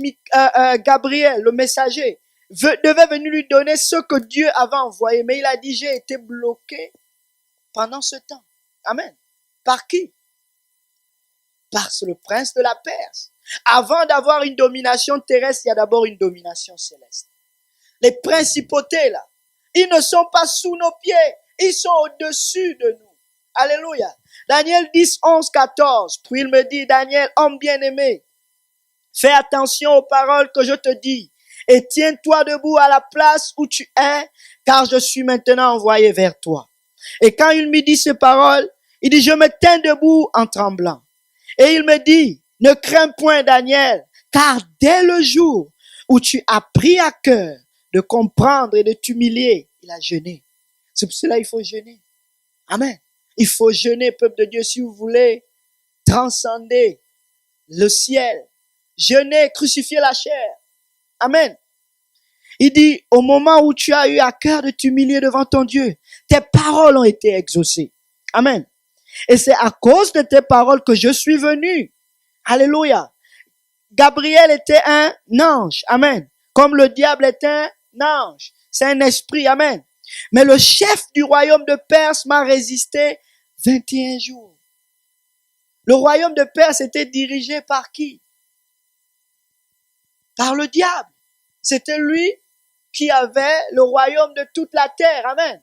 Gabriel, le messager, devait venir lui donner ce que Dieu avait envoyé. Mais il a dit, j'ai été bloqué pendant ce temps. Amen. Par qui? Par le prince de la Perse. Avant d'avoir une domination terrestre, il y a d'abord une domination céleste. Les principautés là, ils ne sont pas sous nos pieds, ils sont au-dessus de nous. Alléluia. Daniel 10, 11, 14. Puis il me dit, Daniel, homme bien-aimé, fais attention aux paroles que je te dis et tiens-toi debout à la place où tu es, car je suis maintenant envoyé vers toi. Et quand il me dit ces paroles, il dit, je me tiens debout en tremblant. Et il me dit, ne crains point, Daniel, car dès le jour où tu as pris à cœur de comprendre et de t'humilier, il a jeûné. C'est pour cela qu'il faut jeûner. Amen. Il faut jeûner, peuple de Dieu, si vous voulez transcender le ciel. Jeûner, crucifier la chair. Amen. Il dit, au moment où tu as eu à cœur de t'humilier devant ton Dieu, tes paroles ont été exaucées. Amen. Et c'est à cause de tes paroles que je suis venu. Alléluia. Gabriel était un ange. Amen. Comme le diable est un ange. C'est un esprit. Amen. Mais le chef du royaume de Perse m'a résisté 21 jours. Le royaume de Perse était dirigé par qui? Par le diable. C'était lui qui avait le royaume de toute la terre. Amen.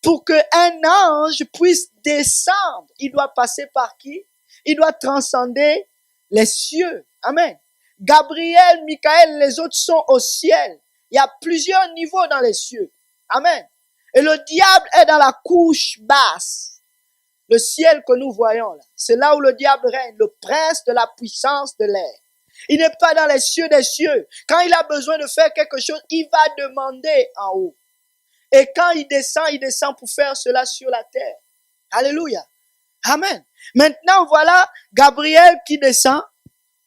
Pour qu'un ange puisse descendre, il doit passer par qui? Il doit transcender les cieux. Amen. Gabriel, Michael, les autres sont au ciel. Il y a plusieurs niveaux dans les cieux. Amen. Et le diable est dans la couche basse. Le ciel que nous voyons là, c'est là où le diable règne, le prince de la puissance de l'air. Il n'est pas dans les cieux des cieux. Quand il a besoin de faire quelque chose, il va demander en haut. Et quand il descend pour faire cela sur la terre. Alléluia. Amen. Maintenant, voilà Gabriel qui descend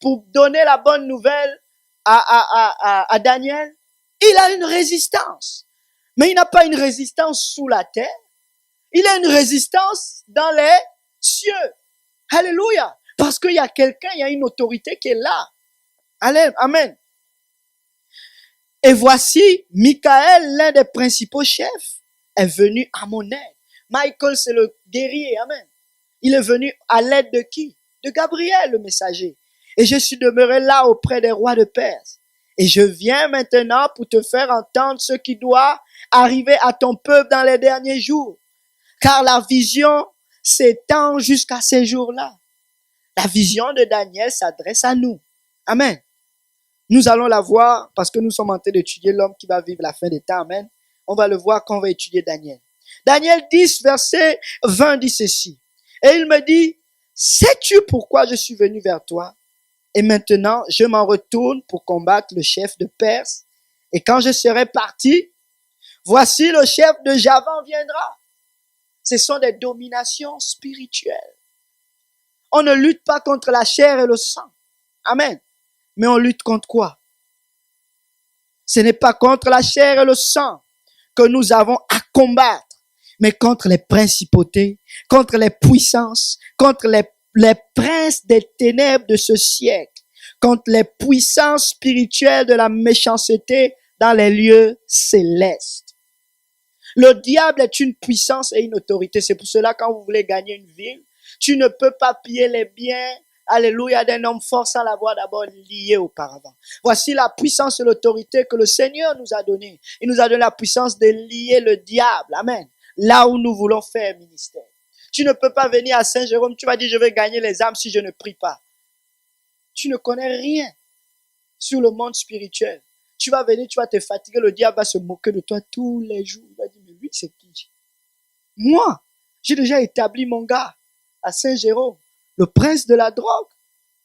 pour donner la bonne nouvelle à Daniel. Il a une résistance. Mais il n'a pas une résistance sous la terre. Il a une résistance dans les cieux. Alléluia. Parce qu'il y a quelqu'un, il y a une autorité qui est là. Amen. Et voici, Michael, l'un des principaux chefs, est venu à mon aide. Michael, c'est le guerrier. Amen. Il est venu à l'aide de qui? De Gabriel, le messager. Et je suis demeuré là auprès des rois de Perse. Et je viens maintenant pour te faire entendre ce qui doit arriver à ton peuple dans les derniers jours. Car la vision s'étend jusqu'à ces jours-là. La vision de Daniel s'adresse à nous. Amen. Nous allons la voir parce que nous sommes en train d'étudier l'homme qui va vivre la fin des temps. Amen. On va le voir quand on va étudier Daniel. Daniel 10, verset 20 dit ceci. Et il me dit, sais-tu pourquoi je suis venu vers toi? Et maintenant, je m'en retourne pour combattre le chef de Perse. Et quand je serai parti, voici le chef de Javan viendra. Ce sont des dominations spirituelles. On ne lutte pas contre la chair et le sang. Amen. Mais on lutte contre quoi? Ce n'est pas contre la chair et le sang que nous avons à combattre, mais contre les principautés, contre les puissances, contre les princes des ténèbres de ce siècle, contre les puissances spirituelles de la méchanceté dans les lieux célestes. Le diable est une puissance et une autorité. C'est pour cela quand vous voulez gagner une ville, tu ne peux pas piller les biens, alléluia, d'un homme fort sans l'avoir d'abord lié auparavant. Voici la puissance et l'autorité que le Seigneur nous a donnée. Il nous a donné la puissance de lier le diable. Amen. Là où nous voulons faire ministère. Tu ne peux pas venir à Saint-Jérôme, tu vas dire je vais gagner les âmes si je ne prie pas. Tu ne connais rien sur le monde spirituel. Tu vas venir, tu vas te fatiguer, le diable va se moquer de toi tous les jours. Il va dire mais lui c'est qui? Moi, j'ai déjà établi mon gars à Saint-Jérôme, le prince de la drogue.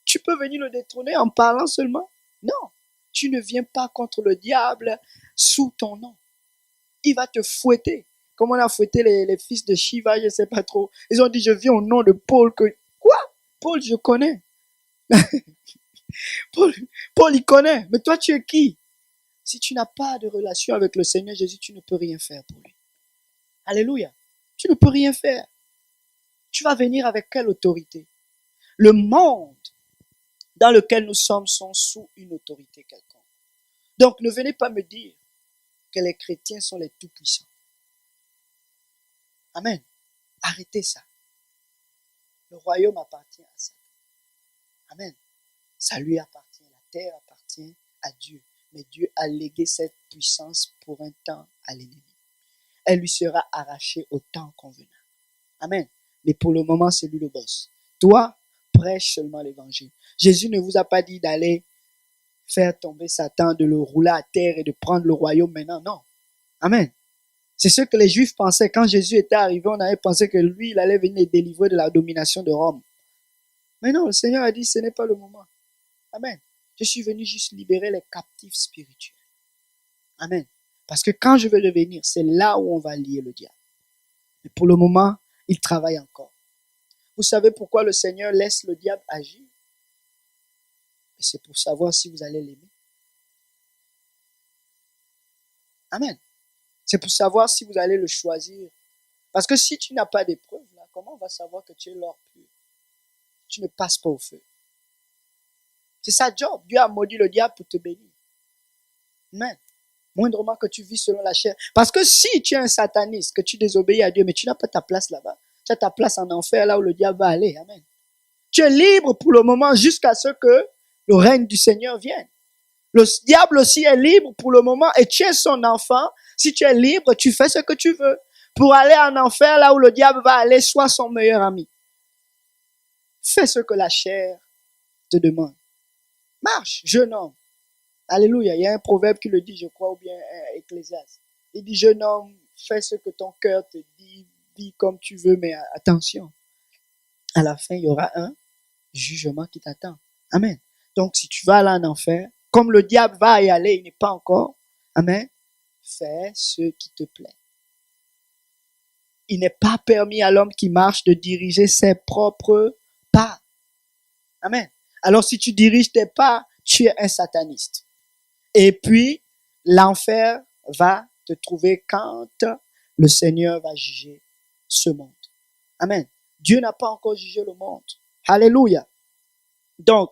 Tu peux venir le détrôner en parlant seulement? Non, tu ne viens pas contre le diable sous ton nom. Il va te fouetter. Comme on a fouetté les fils de Shiva, je ne sais pas trop. Ils ont dit, je viens au nom de Paul. Quoi? Paul, je connais. Paul, il connaît. Mais toi, tu es qui? Si tu n'as pas de relation avec le Seigneur Jésus, tu ne peux rien faire pour lui. Alléluia. Tu ne peux rien faire. Tu vas venir avec quelle autorité? Le monde dans lequel nous sommes sont sous une autorité quelconque. Donc, ne venez pas me dire que les chrétiens sont les tout-puissants. Amen. Arrêtez ça. Le royaume appartient à ça. Amen. Ça lui appartient. La terre appartient à Dieu. Mais Dieu a légué cette puissance pour un temps à l'ennemi. Elle lui sera arrachée au temps convenable. Amen. Mais pour le moment, c'est lui le boss. Toi, prêche seulement l'évangile. Jésus ne vous a pas dit d'aller faire tomber Satan, de le rouler à terre et de prendre le royaume maintenant. Non. Amen. C'est ce que les Juifs pensaient. Quand Jésus était arrivé, on avait pensé que lui, il allait venir les délivrer de la domination de Rome. Mais non, le Seigneur a dit, ce n'est pas le moment. Amen. Je suis venu juste libérer les captifs spirituels. Amen. Parce que quand je vais revenir, c'est là où on va lier le diable. Mais pour le moment, il travaille encore. Vous savez pourquoi le Seigneur laisse le diable agir? Et c'est pour savoir si vous allez l'aimer. Amen. C'est pour savoir si vous allez le choisir. Parce que si tu n'as pas d'épreuve, là, comment on va savoir que tu es l'or pur? Tu ne passes pas au feu. C'est sa job. Dieu a maudit le diable pour te bénir. Amen. Moindrement que tu vis selon la chair. Parce que si tu es un sataniste, que tu désobéis à Dieu, mais tu n'as pas ta place là-bas. Tu as ta place en enfer, là où le diable va aller. Amen. Tu es libre pour le moment jusqu'à ce que le règne du Seigneur vienne. Le diable aussi est libre pour le moment et tu es son enfant. Si tu es libre, tu fais ce que tu veux. Pour aller en enfer, là où le diable va aller, sois son meilleur ami. Fais ce que la chair te demande. Marche, jeune homme. Alléluia. Il y a un proverbe qui le dit, je crois, ou bien Ecclésiaste. Il dit, jeune homme, fais ce que ton cœur te dit, vis comme tu veux, mais attention. À la fin, il y aura un jugement qui t'attend. Amen. Donc, si tu vas aller en enfer, comme le diable va y aller, il n'est pas encore. Amen. Fais ce qui te plaît. Il n'est pas permis à l'homme qui marche de diriger ses propres pas. Amen. Alors, si tu diriges tes pas, tu es un sataniste. Et puis, l'enfer va te trouver quand le Seigneur va juger ce monde. Amen. Dieu n'a pas encore jugé le monde. Alléluia. Donc,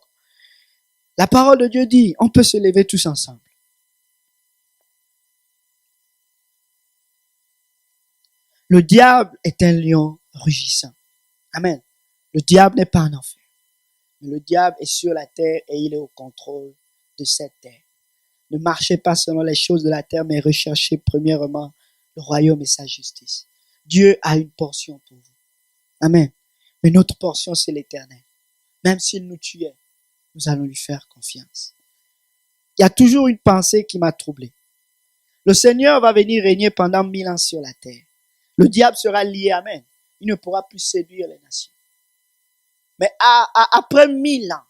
la parole de Dieu dit, on peut se lever tous ensemble. Le diable est un lion rugissant. Amen. Le diable n'est pas en enfer. Mais le diable est sur la terre et il est au contrôle de cette terre. Ne marchez pas selon les choses de la terre, mais recherchez premièrement le royaume et sa justice. Dieu a une portion pour vous. Amen. Mais notre portion, c'est l'éternel. Même s'il nous tuait, nous allons lui faire confiance. Il y a toujours une pensée qui m'a troublé. Le Seigneur va venir régner pendant 1000 ans sur la terre. Le diable sera lié, amen. Il ne pourra plus séduire les nations. Mais après 1000 ans,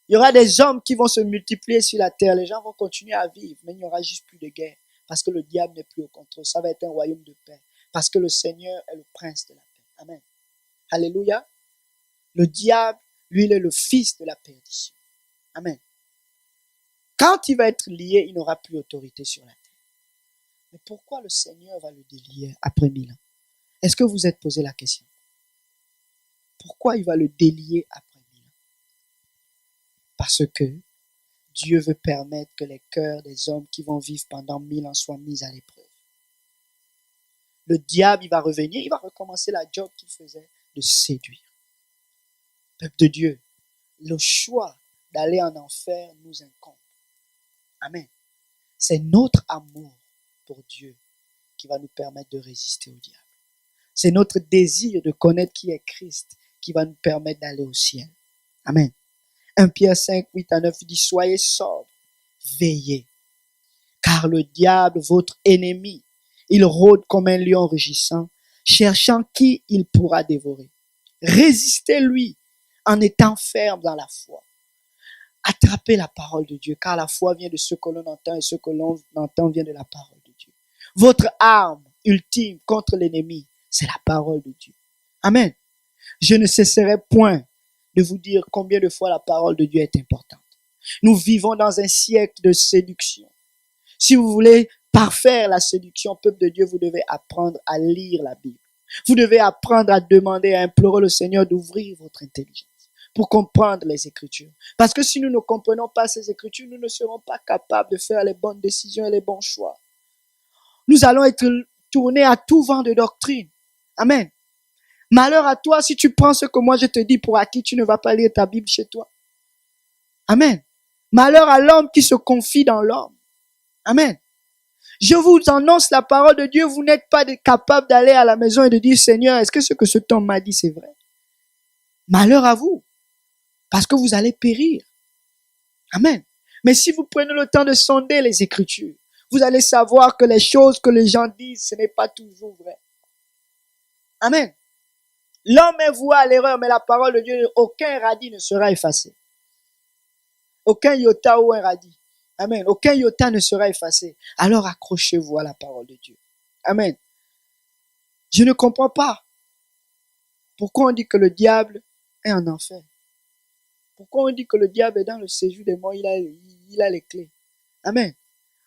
il y aura des hommes qui vont se multiplier sur la terre. Les gens vont continuer à vivre, mais il n'y aura juste plus de guerre. Parce que le diable n'est plus au contrôle. Ça va être un royaume de paix. Parce que le Seigneur est le prince de la paix. Amen. Alléluia. Le diable, lui, il est le fils de la perdition. Amen. Quand il va être lié, il n'aura plus autorité sur la terre. Mais pourquoi le Seigneur va le délier après 1000 ans? Est-ce que vous êtes posé la question? Pourquoi il va le délier après 1000 ans? Parce que Dieu veut permettre que les cœurs des hommes qui vont vivre pendant 1000 ans soient mis à l'épreuve. Le diable, il va revenir, il va recommencer la job qu'il faisait de séduire. Peuple de Dieu, le choix d'aller en enfer nous incombe. Amen. C'est notre amour pour Dieu qui va nous permettre de résister au diable. C'est notre désir de connaître qui est Christ qui va nous permettre d'aller au ciel. Amen. 1 Pierre 5, 8 à 9 dit, soyez sobres, veillez, car le diable, votre ennemi, il rôde comme un lion rugissant, cherchant qui il pourra dévorer. Résistez-lui en étant ferme dans la foi. Attrapez la parole de Dieu, car la foi vient de ce que l'on entend et ce que l'on entend vient de la parole de Dieu. Votre arme ultime contre l'ennemi, c'est la parole de Dieu. Amen. Je ne cesserai point de vous dire combien de fois la parole de Dieu est importante. Nous vivons dans un siècle de séduction. Si vous voulez parfaire la séduction, peuple de Dieu, vous devez apprendre à lire la Bible. Vous devez apprendre à demander, à implorer le Seigneur d'ouvrir votre intelligence pour comprendre les Écritures. Parce que si nous ne comprenons pas ces Écritures, nous ne serons pas capables de faire les bonnes décisions et les bons choix. Nous allons être tournés à tout vent de doctrine. Amen. Malheur à toi si tu prends ce que moi je te dis pour acquis, tu ne vas pas lire ta Bible chez toi. Amen. Malheur à l'homme qui se confie dans l'homme. Amen. Je vous annonce la parole de Dieu, vous n'êtes pas capable d'aller à la maison et de dire, Seigneur, est-ce que ce que cet homme m'a dit, c'est vrai? Malheur à vous, parce que vous allez périr. Amen. Mais si vous prenez le temps de sonder les Écritures, vous allez savoir que les choses que les gens disent, ce n'est pas toujours vrai. Amen. L'homme est voué à l'erreur, mais la parole de Dieu, aucun radis ne sera effacé. Aucun iota ou un radis. Amen. Aucun iota ne sera effacé. Alors accrochez-vous à la parole de Dieu. Amen. Je ne comprends pas pourquoi on dit que le diable est en enfer. Pourquoi on dit que le diable est dans le séjour des morts, il a les clés. Amen.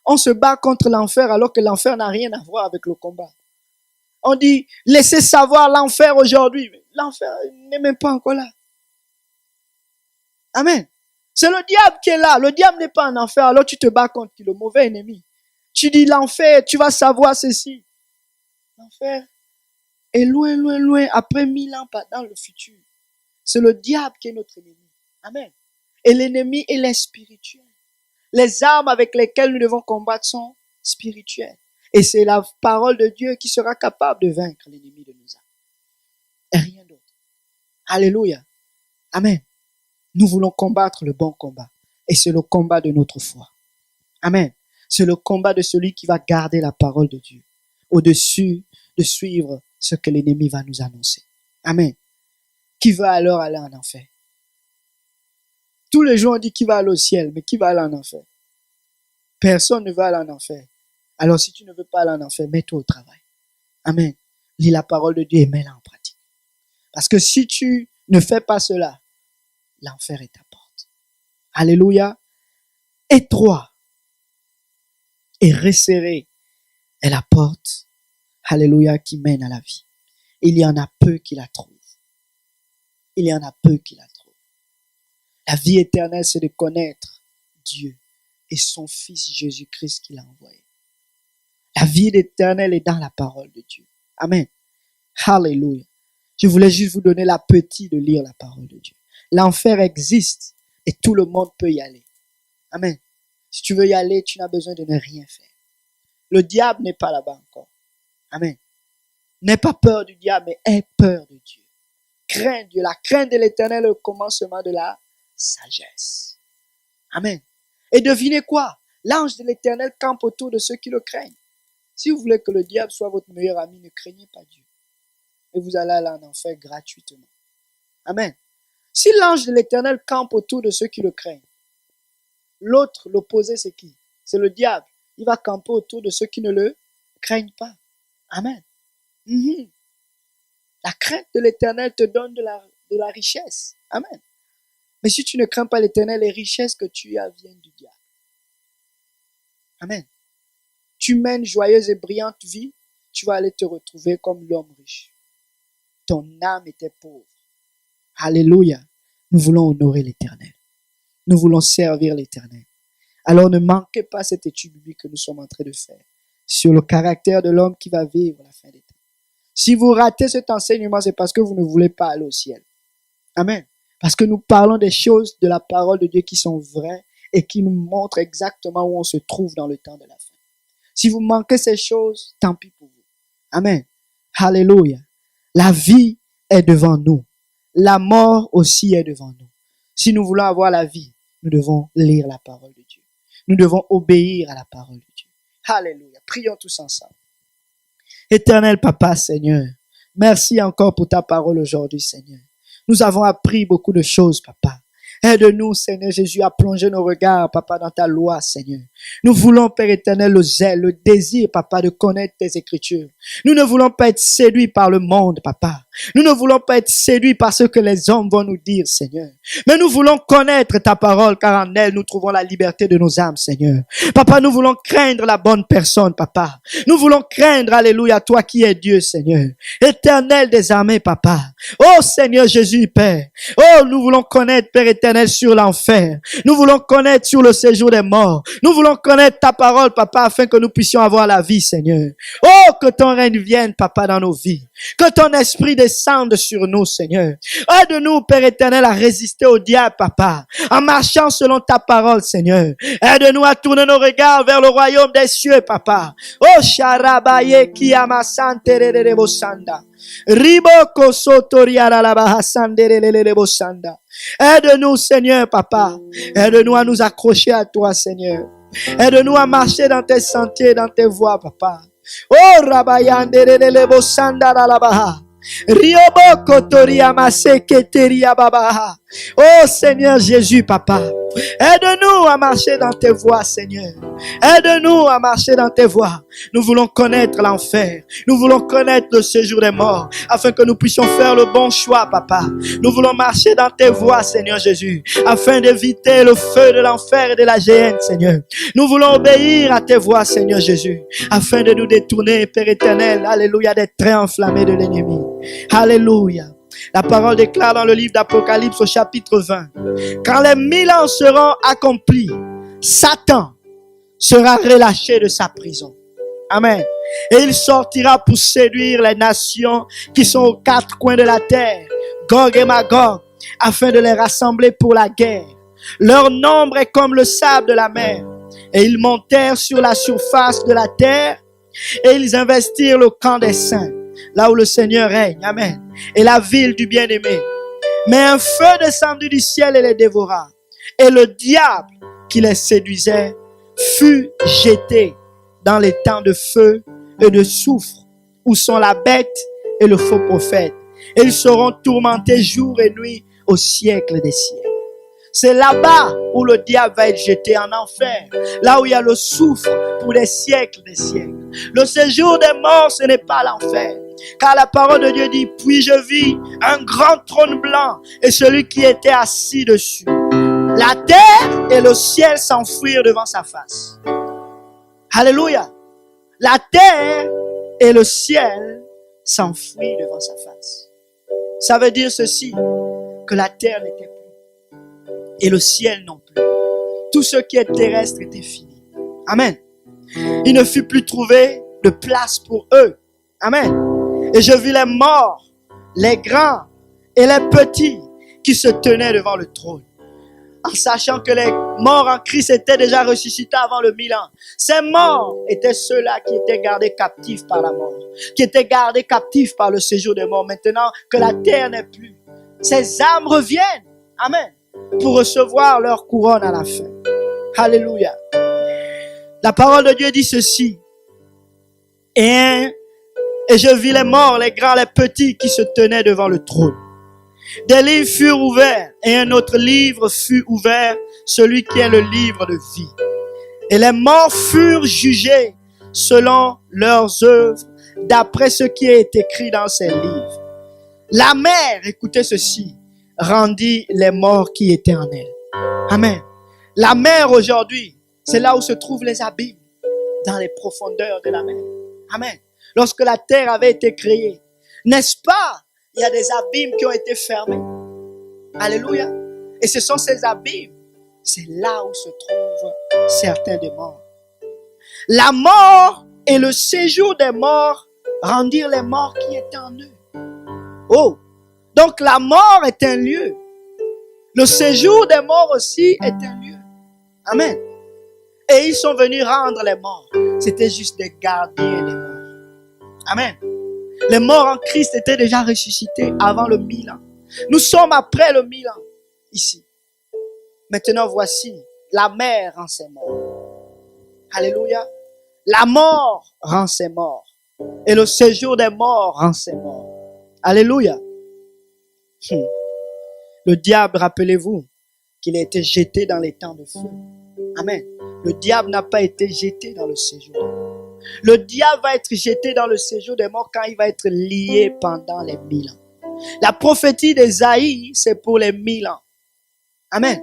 On se bat contre l'enfer alors que l'enfer n'a rien à voir avec le combat. On dit, laissez savoir l'enfer aujourd'hui. L'enfer n'est même pas encore là. Amen. C'est le diable qui est là. Le diable n'est pas en enfer, alors tu te bats contre le mauvais ennemi. Tu dis l'enfer, tu vas savoir ceci. L'enfer est loin, loin, loin, après 1000 ans dans le futur. C'est le diable qui est notre ennemi. Amen. Et l'ennemi, il est spirituel. Les armes avec lesquelles nous devons combattre sont spirituelles. Et c'est la parole de Dieu qui sera capable de vaincre l'ennemi de nos âmes. Et rien d'autre. Alléluia. Amen. Nous voulons combattre le bon combat. Et c'est le combat de notre foi. Amen. C'est le combat de celui qui va garder la parole de Dieu. Au-dessus de suivre ce que l'ennemi va nous annoncer. Amen. Qui va alors aller en enfer? Tous les jours on dit qui va aller au ciel, mais qui va aller en enfer? Personne ne va aller en enfer. Alors si tu ne veux pas aller en enfer, mets-toi au travail. Amen. Lis la parole de Dieu et mets-la en pratique. Parce que si tu ne fais pas cela, l'enfer est à porte. Alléluia. Étroit et resserré est la porte, alléluia, qui mène à la vie. Il y en a peu qui la trouvent. Il y en a peu qui la trouvent. La vie éternelle, c'est de connaître Dieu et son Fils Jésus-Christ qui l'a envoyé. La vie éternelle est dans la parole de Dieu. Amen. Alléluia. Je voulais juste vous donner l'appétit de lire la parole de Dieu. L'enfer existe et tout le monde peut y aller. Amen. Si tu veux y aller, tu n'as besoin de ne rien faire. Le diable n'est pas là-bas encore. Amen. N'aie pas peur du diable, mais aie peur de Dieu. Crains Dieu. La crainte de l'Éternel est le commencement de la sagesse. Amen. Et devinez quoi? L'ange de l'Éternel campe autour de ceux qui le craignent. Si vous voulez que le diable soit votre meilleur ami, ne craignez pas Dieu. Et vous allez aller en enfer gratuitement. Amen. Si l'ange de l'Éternel campe autour de ceux qui le craignent, l'autre, l'opposé, c'est qui? C'est le diable. Il va camper autour de ceux qui ne le craignent pas. Amen. La crainte de l'Éternel te donne de la richesse. Amen. Mais si tu ne crains pas l'Éternel, les richesses que tu as viennent du diable. Amen. Tu mènes joyeuse et brillante vie, tu vas aller te retrouver comme l'homme riche. Ton âme était pauvre. Alléluia. Nous voulons honorer l'Éternel. Nous voulons servir l'Éternel. Alors ne manquez pas cette étude biblique que nous sommes en train de faire sur le caractère de l'homme qui va vivre la fin des temps. Si vous ratez cet enseignement, c'est parce que vous ne voulez pas aller au ciel. Amen. Parce que nous parlons des choses de la parole de Dieu qui sont vraies et qui nous montrent exactement où on se trouve dans le temps de la fin. Si vous manquez ces choses, tant pis pour vous. Amen. Alléluia. La vie est devant nous. La mort aussi est devant nous. Si nous voulons avoir la vie, nous devons lire la parole de Dieu. Nous devons obéir à la parole de Dieu. Alléluia. Prions tous ensemble. Éternel Papa, Seigneur, Merci encore pour ta parole aujourd'hui, Seigneur. Nous avons appris beaucoup de choses, Papa. Aide-nous, Seigneur Jésus, à plonger nos regards, Papa, dans ta loi, Seigneur. Nous voulons, Père éternel, le zèle, le désir, Papa, de connaître tes Écritures. Nous ne voulons pas être séduits par le monde, Papa. Nous ne voulons pas être séduits par ce que les hommes vont nous dire, Seigneur. Mais nous voulons connaître ta parole, car en elle, nous trouvons la liberté de nos âmes, Seigneur. Papa, nous voulons craindre la bonne personne, Papa. Nous voulons craindre, alléluia, toi qui es Dieu, Seigneur. Éternel des armées, Papa. Oh, Seigneur Jésus, Père. Oh, nous voulons connaître, Père éternel, sur l'enfer. Nous voulons connaître sur le séjour des morts. Nous voulons connaître ta parole, Papa, afin que nous puissions avoir la vie, Seigneur. Oh, que ton règne vienne, Papa, dans nos vies. Que ton esprit descende sur nous, Seigneur. Aide-nous, Père éternel, à résister au diable, Papa, en marchant selon ta parole, Seigneur. Aide-nous à tourner nos regards vers le royaume des cieux, Papa. Oh, Sharabaye Kiyamasante Rebosanda. Riboko Sotoriara Labahasande Rebosanda. Aide-nous, Seigneur, Papa. Aide-nous à nous accrocher à toi, Seigneur. Aide-nous à marcher dans tes sentiers, dans tes voies, Papa. Oh, Rabayande Rebosanda Labaha. Rioboko Toriamase Keteria Babaha. Oh Seigneur Jésus, Papa. Aide-nous à marcher dans tes voies, Seigneur. Aide-nous à marcher dans tes voies. Nous voulons connaître l'enfer. Nous voulons connaître le séjour des morts, afin que nous puissions faire le bon choix, Papa. Nous voulons marcher dans tes voies, Seigneur Jésus, afin d'éviter le feu de l'enfer et de la géhenne, Seigneur. Nous voulons obéir à tes voies, Seigneur Jésus, afin de nous détourner, Père éternel, alléluia, des traits enflammés de l'ennemi. Alléluia. La parole déclare dans le livre d'Apocalypse au chapitre 20. Quand les 1000 ans seront accomplis, Satan sera relâché de sa prison. Amen. Et il sortira pour séduire les nations qui sont aux quatre coins de la terre, Gog et Magog, afin de les rassembler pour la guerre. Leur nombre est comme le sable de la mer. Et ils montèrent sur la surface de la terre et ils investirent le camp des saints, là où le Seigneur règne. Amen. Et la ville du bien-aimé. Mais un feu descendu du ciel et les dévora. Et le diable qui les séduisait fut jeté dans les temps de feu et de soufre, où sont la bête et le faux prophète. Et ils seront tourmentés jour et nuit au siècle des siècles. C'est là-bas où le diable va être jeté en enfer. Là où il y a le soufre pour des siècles des siècles. Le séjour des morts, ce n'est pas l'enfer. Car la parole de Dieu dit, puis je vis un grand trône blanc et celui qui était assis dessus. La terre et le ciel s'enfuirent devant sa face. Alléluia. La terre et le ciel s'enfuient devant sa face. Ça veut dire ceci, que la terre n'était plus et le ciel non plus. Tout ce qui est terrestre était fini. Amen. Il ne fut plus trouvé de place pour eux. Amen. Et je vis les morts, les grands et les petits qui se tenaient devant le trône. En sachant que les morts en Christ étaient déjà ressuscités avant le 1000 ans. Ces morts étaient ceux-là qui étaient gardés captifs par la mort, qui étaient gardés captifs par le séjour des morts. Maintenant que la terre n'est plus, ces âmes reviennent. Amen. Pour recevoir leur couronne à la fin. Alléluia. La parole de Dieu dit ceci. Et je vis les morts, les grands, les petits qui se tenaient devant le trône. Des livres furent ouverts et un autre livre fut ouvert, celui qui est le livre de vie. Et les morts furent jugés selon leurs œuvres, d'après ce qui est écrit dans ces livres. La mer, écoutez ceci, rendit les morts qui étaient en elle. Amen. La mer aujourd'hui, c'est là où se trouvent les abîmes, dans les profondeurs de la mer. Amen. Lorsque la terre avait été créée, n'est-ce pas? Il y a des abîmes qui ont été fermés. Alléluia. Et ce sont ces abîmes, c'est là où se trouvent certains des morts. La mort et le séjour des morts rendirent les morts qui étaient en eux. Oh! Donc la mort est un lieu. Le séjour des morts aussi est un lieu. Amen. Et ils sont venus rendre les morts. C'était juste des gardiens des morts. Amen. Les morts en Christ étaient déjà ressuscités avant le 1000 ans. Nous sommes après le 1000 ans, ici. Maintenant, voici, la mer rend ses morts. Alléluia. La mort rend ses morts. Et le séjour des morts rend ses morts. Alléluia. Le diable, rappelez-vous, qu'il a été jeté dans les temps de feu. Amen. Le diable n'a pas été jeté dans le séjour des morts. Le diable va être jeté dans le séjour des morts quand il va être lié pendant les 1000 ans. La prophétie d'Ésaïe, c'est pour les 1000 ans. Amen.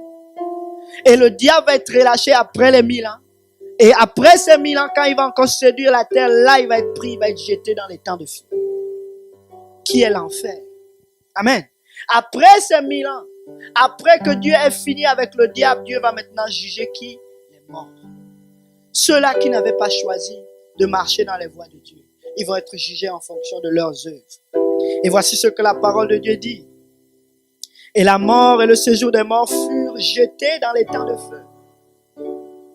Et le diable va être relâché après les 1000 ans. Et après ces 1000 ans, quand il va encore séduire la terre, là, il va être pris, il va être jeté dans les temps de feu. Qui est l'enfer. Amen. Après ces 1000 ans, après que Dieu ait fini avec le diable, Dieu va maintenant juger qui? Les morts. Ceux-là qui n'avaient pas choisi de marcher dans les voies de Dieu, ils vont être jugés en fonction de leurs œuvres. Et voici ce que la parole de Dieu dit. Et la mort et le séjour des morts furent jetés dans les temps de feu.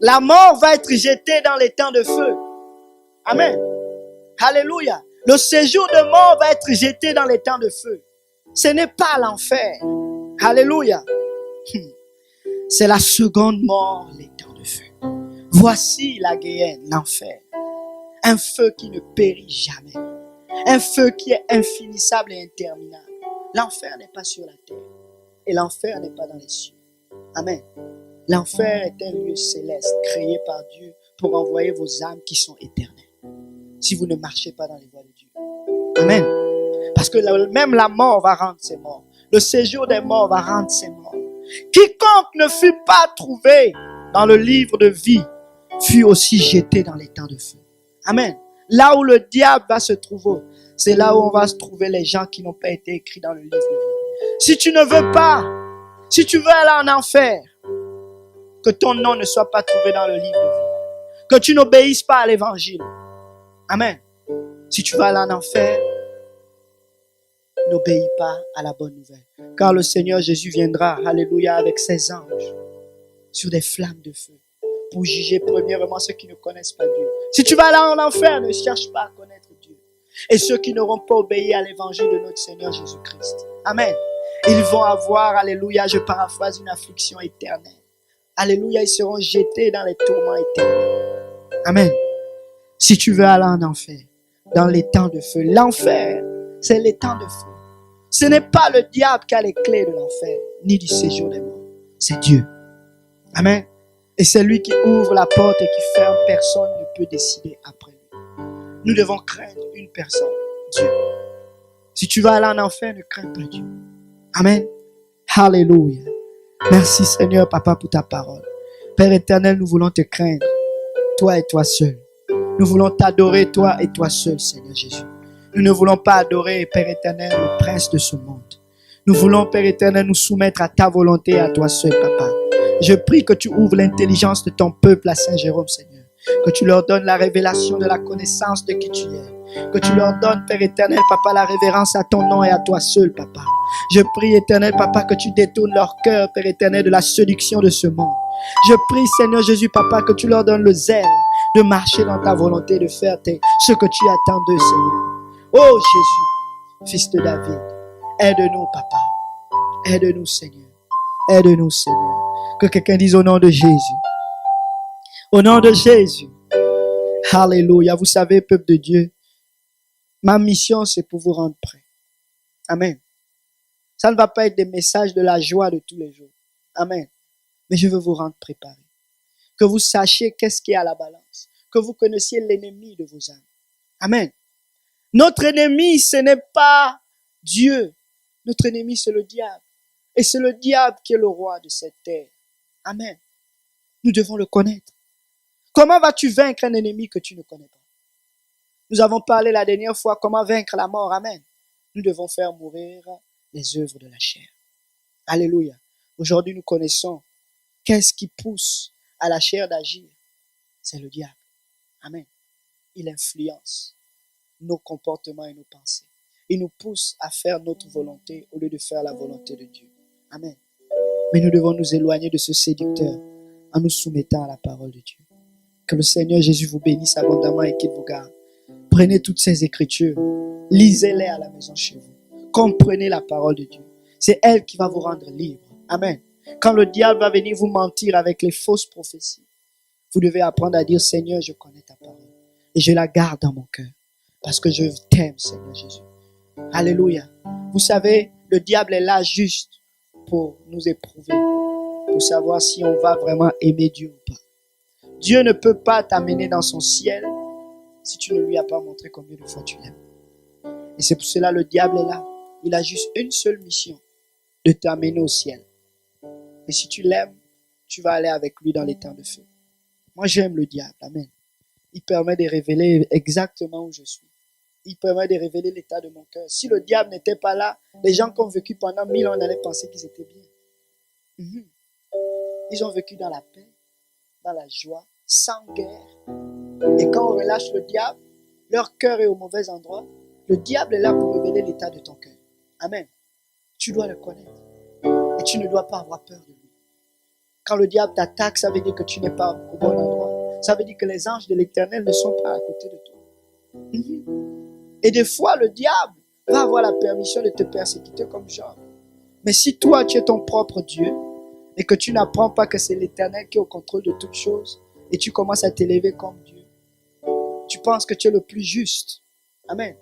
La mort va être jetée dans les temps de feu. Amen. Alléluia. Le séjour de mort va être jeté dans les temps de feu. Ce n'est pas l'enfer. Alléluia. C'est la seconde mort, les temps de feu. Voici la guéhenne, l'enfer. Un feu qui ne périt jamais. Un feu qui est infinissable et interminable. L'enfer n'est pas sur la terre. Et l'enfer n'est pas dans les cieux. Amen. L'enfer est un lieu céleste créé par Dieu pour envoyer vos âmes qui sont éternelles. Si vous ne marchez pas dans les voies de Dieu. Amen. Parce que même la mort va rendre ses morts. Le séjour des morts va rendre ses morts. Quiconque ne fut pas trouvé dans le livre de vie fut aussi jeté dans les temps de feu. Amen. Là où le diable va se trouver, c'est là où on va se trouver les gens qui n'ont pas été écrits dans le livre de vie. Si tu ne veux pas, si tu veux aller en enfer, que ton nom ne soit pas trouvé dans le livre de vie. Que tu n'obéisses pas à l'évangile. Amen. Si tu veux aller en enfer, n'obéis pas à la bonne nouvelle. Car le Seigneur Jésus viendra, alléluia, avec ses anges sur des flammes de feu pour juger premièrement ceux qui ne connaissent pas Dieu. Si tu vas aller en enfer, ne cherche pas à connaître Dieu. Et ceux qui n'auront pas obéi à l'évangile de notre Seigneur Jésus-Christ. Amen. Ils vont avoir, alléluia, je paraphrase, une affliction éternelle. Alléluia, ils seront jetés dans les tourments éternels. Amen. Si tu veux aller en enfer, dans les temps de feu, l'enfer, c'est les temps de feu. Ce n'est pas le diable qui a les clés de l'enfer, ni du séjour des morts. C'est Dieu. Amen. Et c'est lui qui ouvre la porte et qui ferme. Personne ne peut décider après lui. Nous devons craindre une personne, Dieu. Si tu vas aller en enfer, ne crains pas Dieu. Amen. Alléluia. Merci Seigneur, Papa, pour ta parole. Père éternel, nous voulons te craindre, toi et toi seul. Nous voulons t'adorer, toi et toi seul, Seigneur Jésus. Nous ne voulons pas adorer, Père éternel, le prince de ce monde. Nous voulons, Père éternel, nous soumettre à ta volonté et à toi seul, Papa. Je prie que tu ouvres l'intelligence de ton peuple à Saint-Jérôme, Seigneur. Que tu leur donnes la révélation de la connaissance de qui tu es. Que tu leur donnes, Père éternel, Papa, la révérence à ton nom et à toi seul, Papa. Je prie, éternel, Papa, que tu détournes leur cœur, Père éternel, de la séduction de ce monde. Je prie, Seigneur Jésus, Papa, que tu leur donnes le zèle de marcher dans ta volonté, de faire ce que tu attends d'eux, Seigneur. Oh Jésus, fils de David, aide-nous, Papa. Aide-nous, Seigneur. Aide-nous, Seigneur. Que quelqu'un dise au nom de Jésus. Au nom de Jésus. Alléluia. Vous savez, peuple de Dieu, ma mission, c'est pour vous rendre prêts. Amen. Ça ne va pas être des messages de la joie de tous les jours. Amen. Mais je veux vous rendre préparés. Que vous sachiez qu'est-ce qui est à la balance. Que vous connaissiez l'ennemi de vos âmes. Amen. Notre ennemi, ce n'est pas Dieu. Notre ennemi, c'est le diable. Et c'est le diable qui est le roi de cette terre. Amen. Nous devons le connaître. Comment vas-tu vaincre un ennemi que tu ne connais pas? Nous avons parlé la dernière fois comment vaincre la mort. Amen. Nous devons faire mourir les œuvres de la chair. Alléluia. Aujourd'hui, nous connaissons qu'est-ce qui pousse à la chair d'agir. C'est le diable. Amen. Il influence nos comportements et nos pensées. Il nous pousse à faire notre volonté au lieu de faire la volonté de Dieu. Amen. Mais nous devons nous éloigner de ce séducteur en nous soumettant à la parole de Dieu. Que le Seigneur Jésus vous bénisse abondamment et qu'il vous garde. Prenez toutes ces écritures, lisez-les à la maison chez vous. Comprenez la parole de Dieu. C'est elle qui va vous rendre libre. Amen. Quand le diable va venir vous mentir avec les fausses prophéties, vous devez apprendre à dire, Seigneur, je connais ta parole et je la garde dans mon cœur parce que je t'aime, Seigneur Jésus. Alléluia. Vous savez, le diable est là juste pour nous éprouver, pour savoir si on va vraiment aimer Dieu ou pas. Dieu ne peut pas t'amener dans son ciel si tu ne lui as pas montré combien de fois tu l'aimes. Et c'est pour cela que le diable est là. Il a juste une seule mission, de t'amener au ciel. Et si tu l'aimes, tu vas aller avec lui dans les temps de feu. Moi, j'aime le diable. Amen. Il permet de révéler exactement où je suis. Il permet de révéler l'état de mon cœur. Si le diable n'était pas là, les gens qui ont vécu pendant 1000 ans allaient penser qu'ils étaient bien. Ils ont vécu dans la paix, dans la joie, sans guerre. Et quand on relâche le diable, leur cœur est au mauvais endroit. Le diable est là pour révéler l'état de ton cœur. Amen. Tu dois le connaître. Et tu ne dois pas avoir peur de lui. Quand le diable t'attaque, ça veut dire que tu n'es pas au bon endroit. Ça veut dire que les anges de l'Éternel ne sont pas à côté de toi. Et des fois, le diable va avoir la permission de te persécuter comme Job. Mais si toi, tu es ton propre Dieu et que tu n'apprends pas que c'est l'Éternel qui est au contrôle de toutes choses et tu commences à t'élever comme Dieu, tu penses que tu es le plus juste. Amen.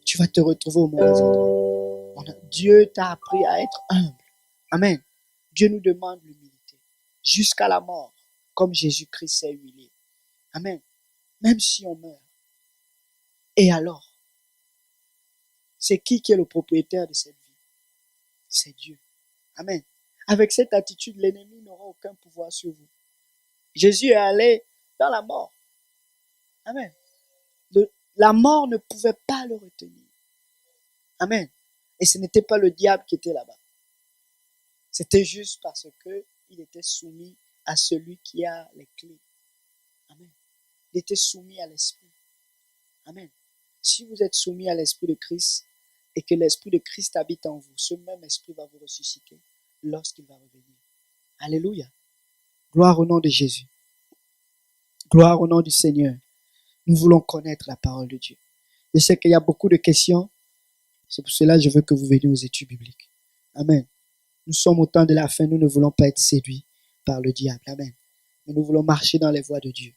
Tu vas te retrouver au mauvais endroit. Dieu t'a appris à être humble. Amen. Dieu nous demande l'humilité jusqu'à la mort, comme Jésus-Christ s'est humilié. Amen. Même si on meurt. Et alors, c'est qui est le propriétaire de cette vie? C'est Dieu. Amen. Avec cette attitude, l'ennemi n'aura aucun pouvoir sur vous. Jésus est allé dans la mort. Amen. La mort ne pouvait pas le retenir. Amen. Et ce n'était pas le diable qui était là-bas. C'était juste parce que il était soumis à celui qui a les clés. Amen. Il était soumis à l'esprit. Amen. Si vous êtes soumis à l'esprit de Christ et que l'esprit de Christ habite en vous, ce même esprit va vous ressusciter lorsqu'il va revenir. Alléluia. Gloire au nom de Jésus. Gloire au nom du Seigneur. Nous voulons connaître la parole de Dieu. Je sais qu'il y a beaucoup de questions. C'est pour cela que je veux que vous veniez aux études bibliques. Amen. Nous sommes au temps de la fin. Nous ne voulons pas être séduits par le diable. Amen. Mais nous voulons marcher dans les voies de Dieu.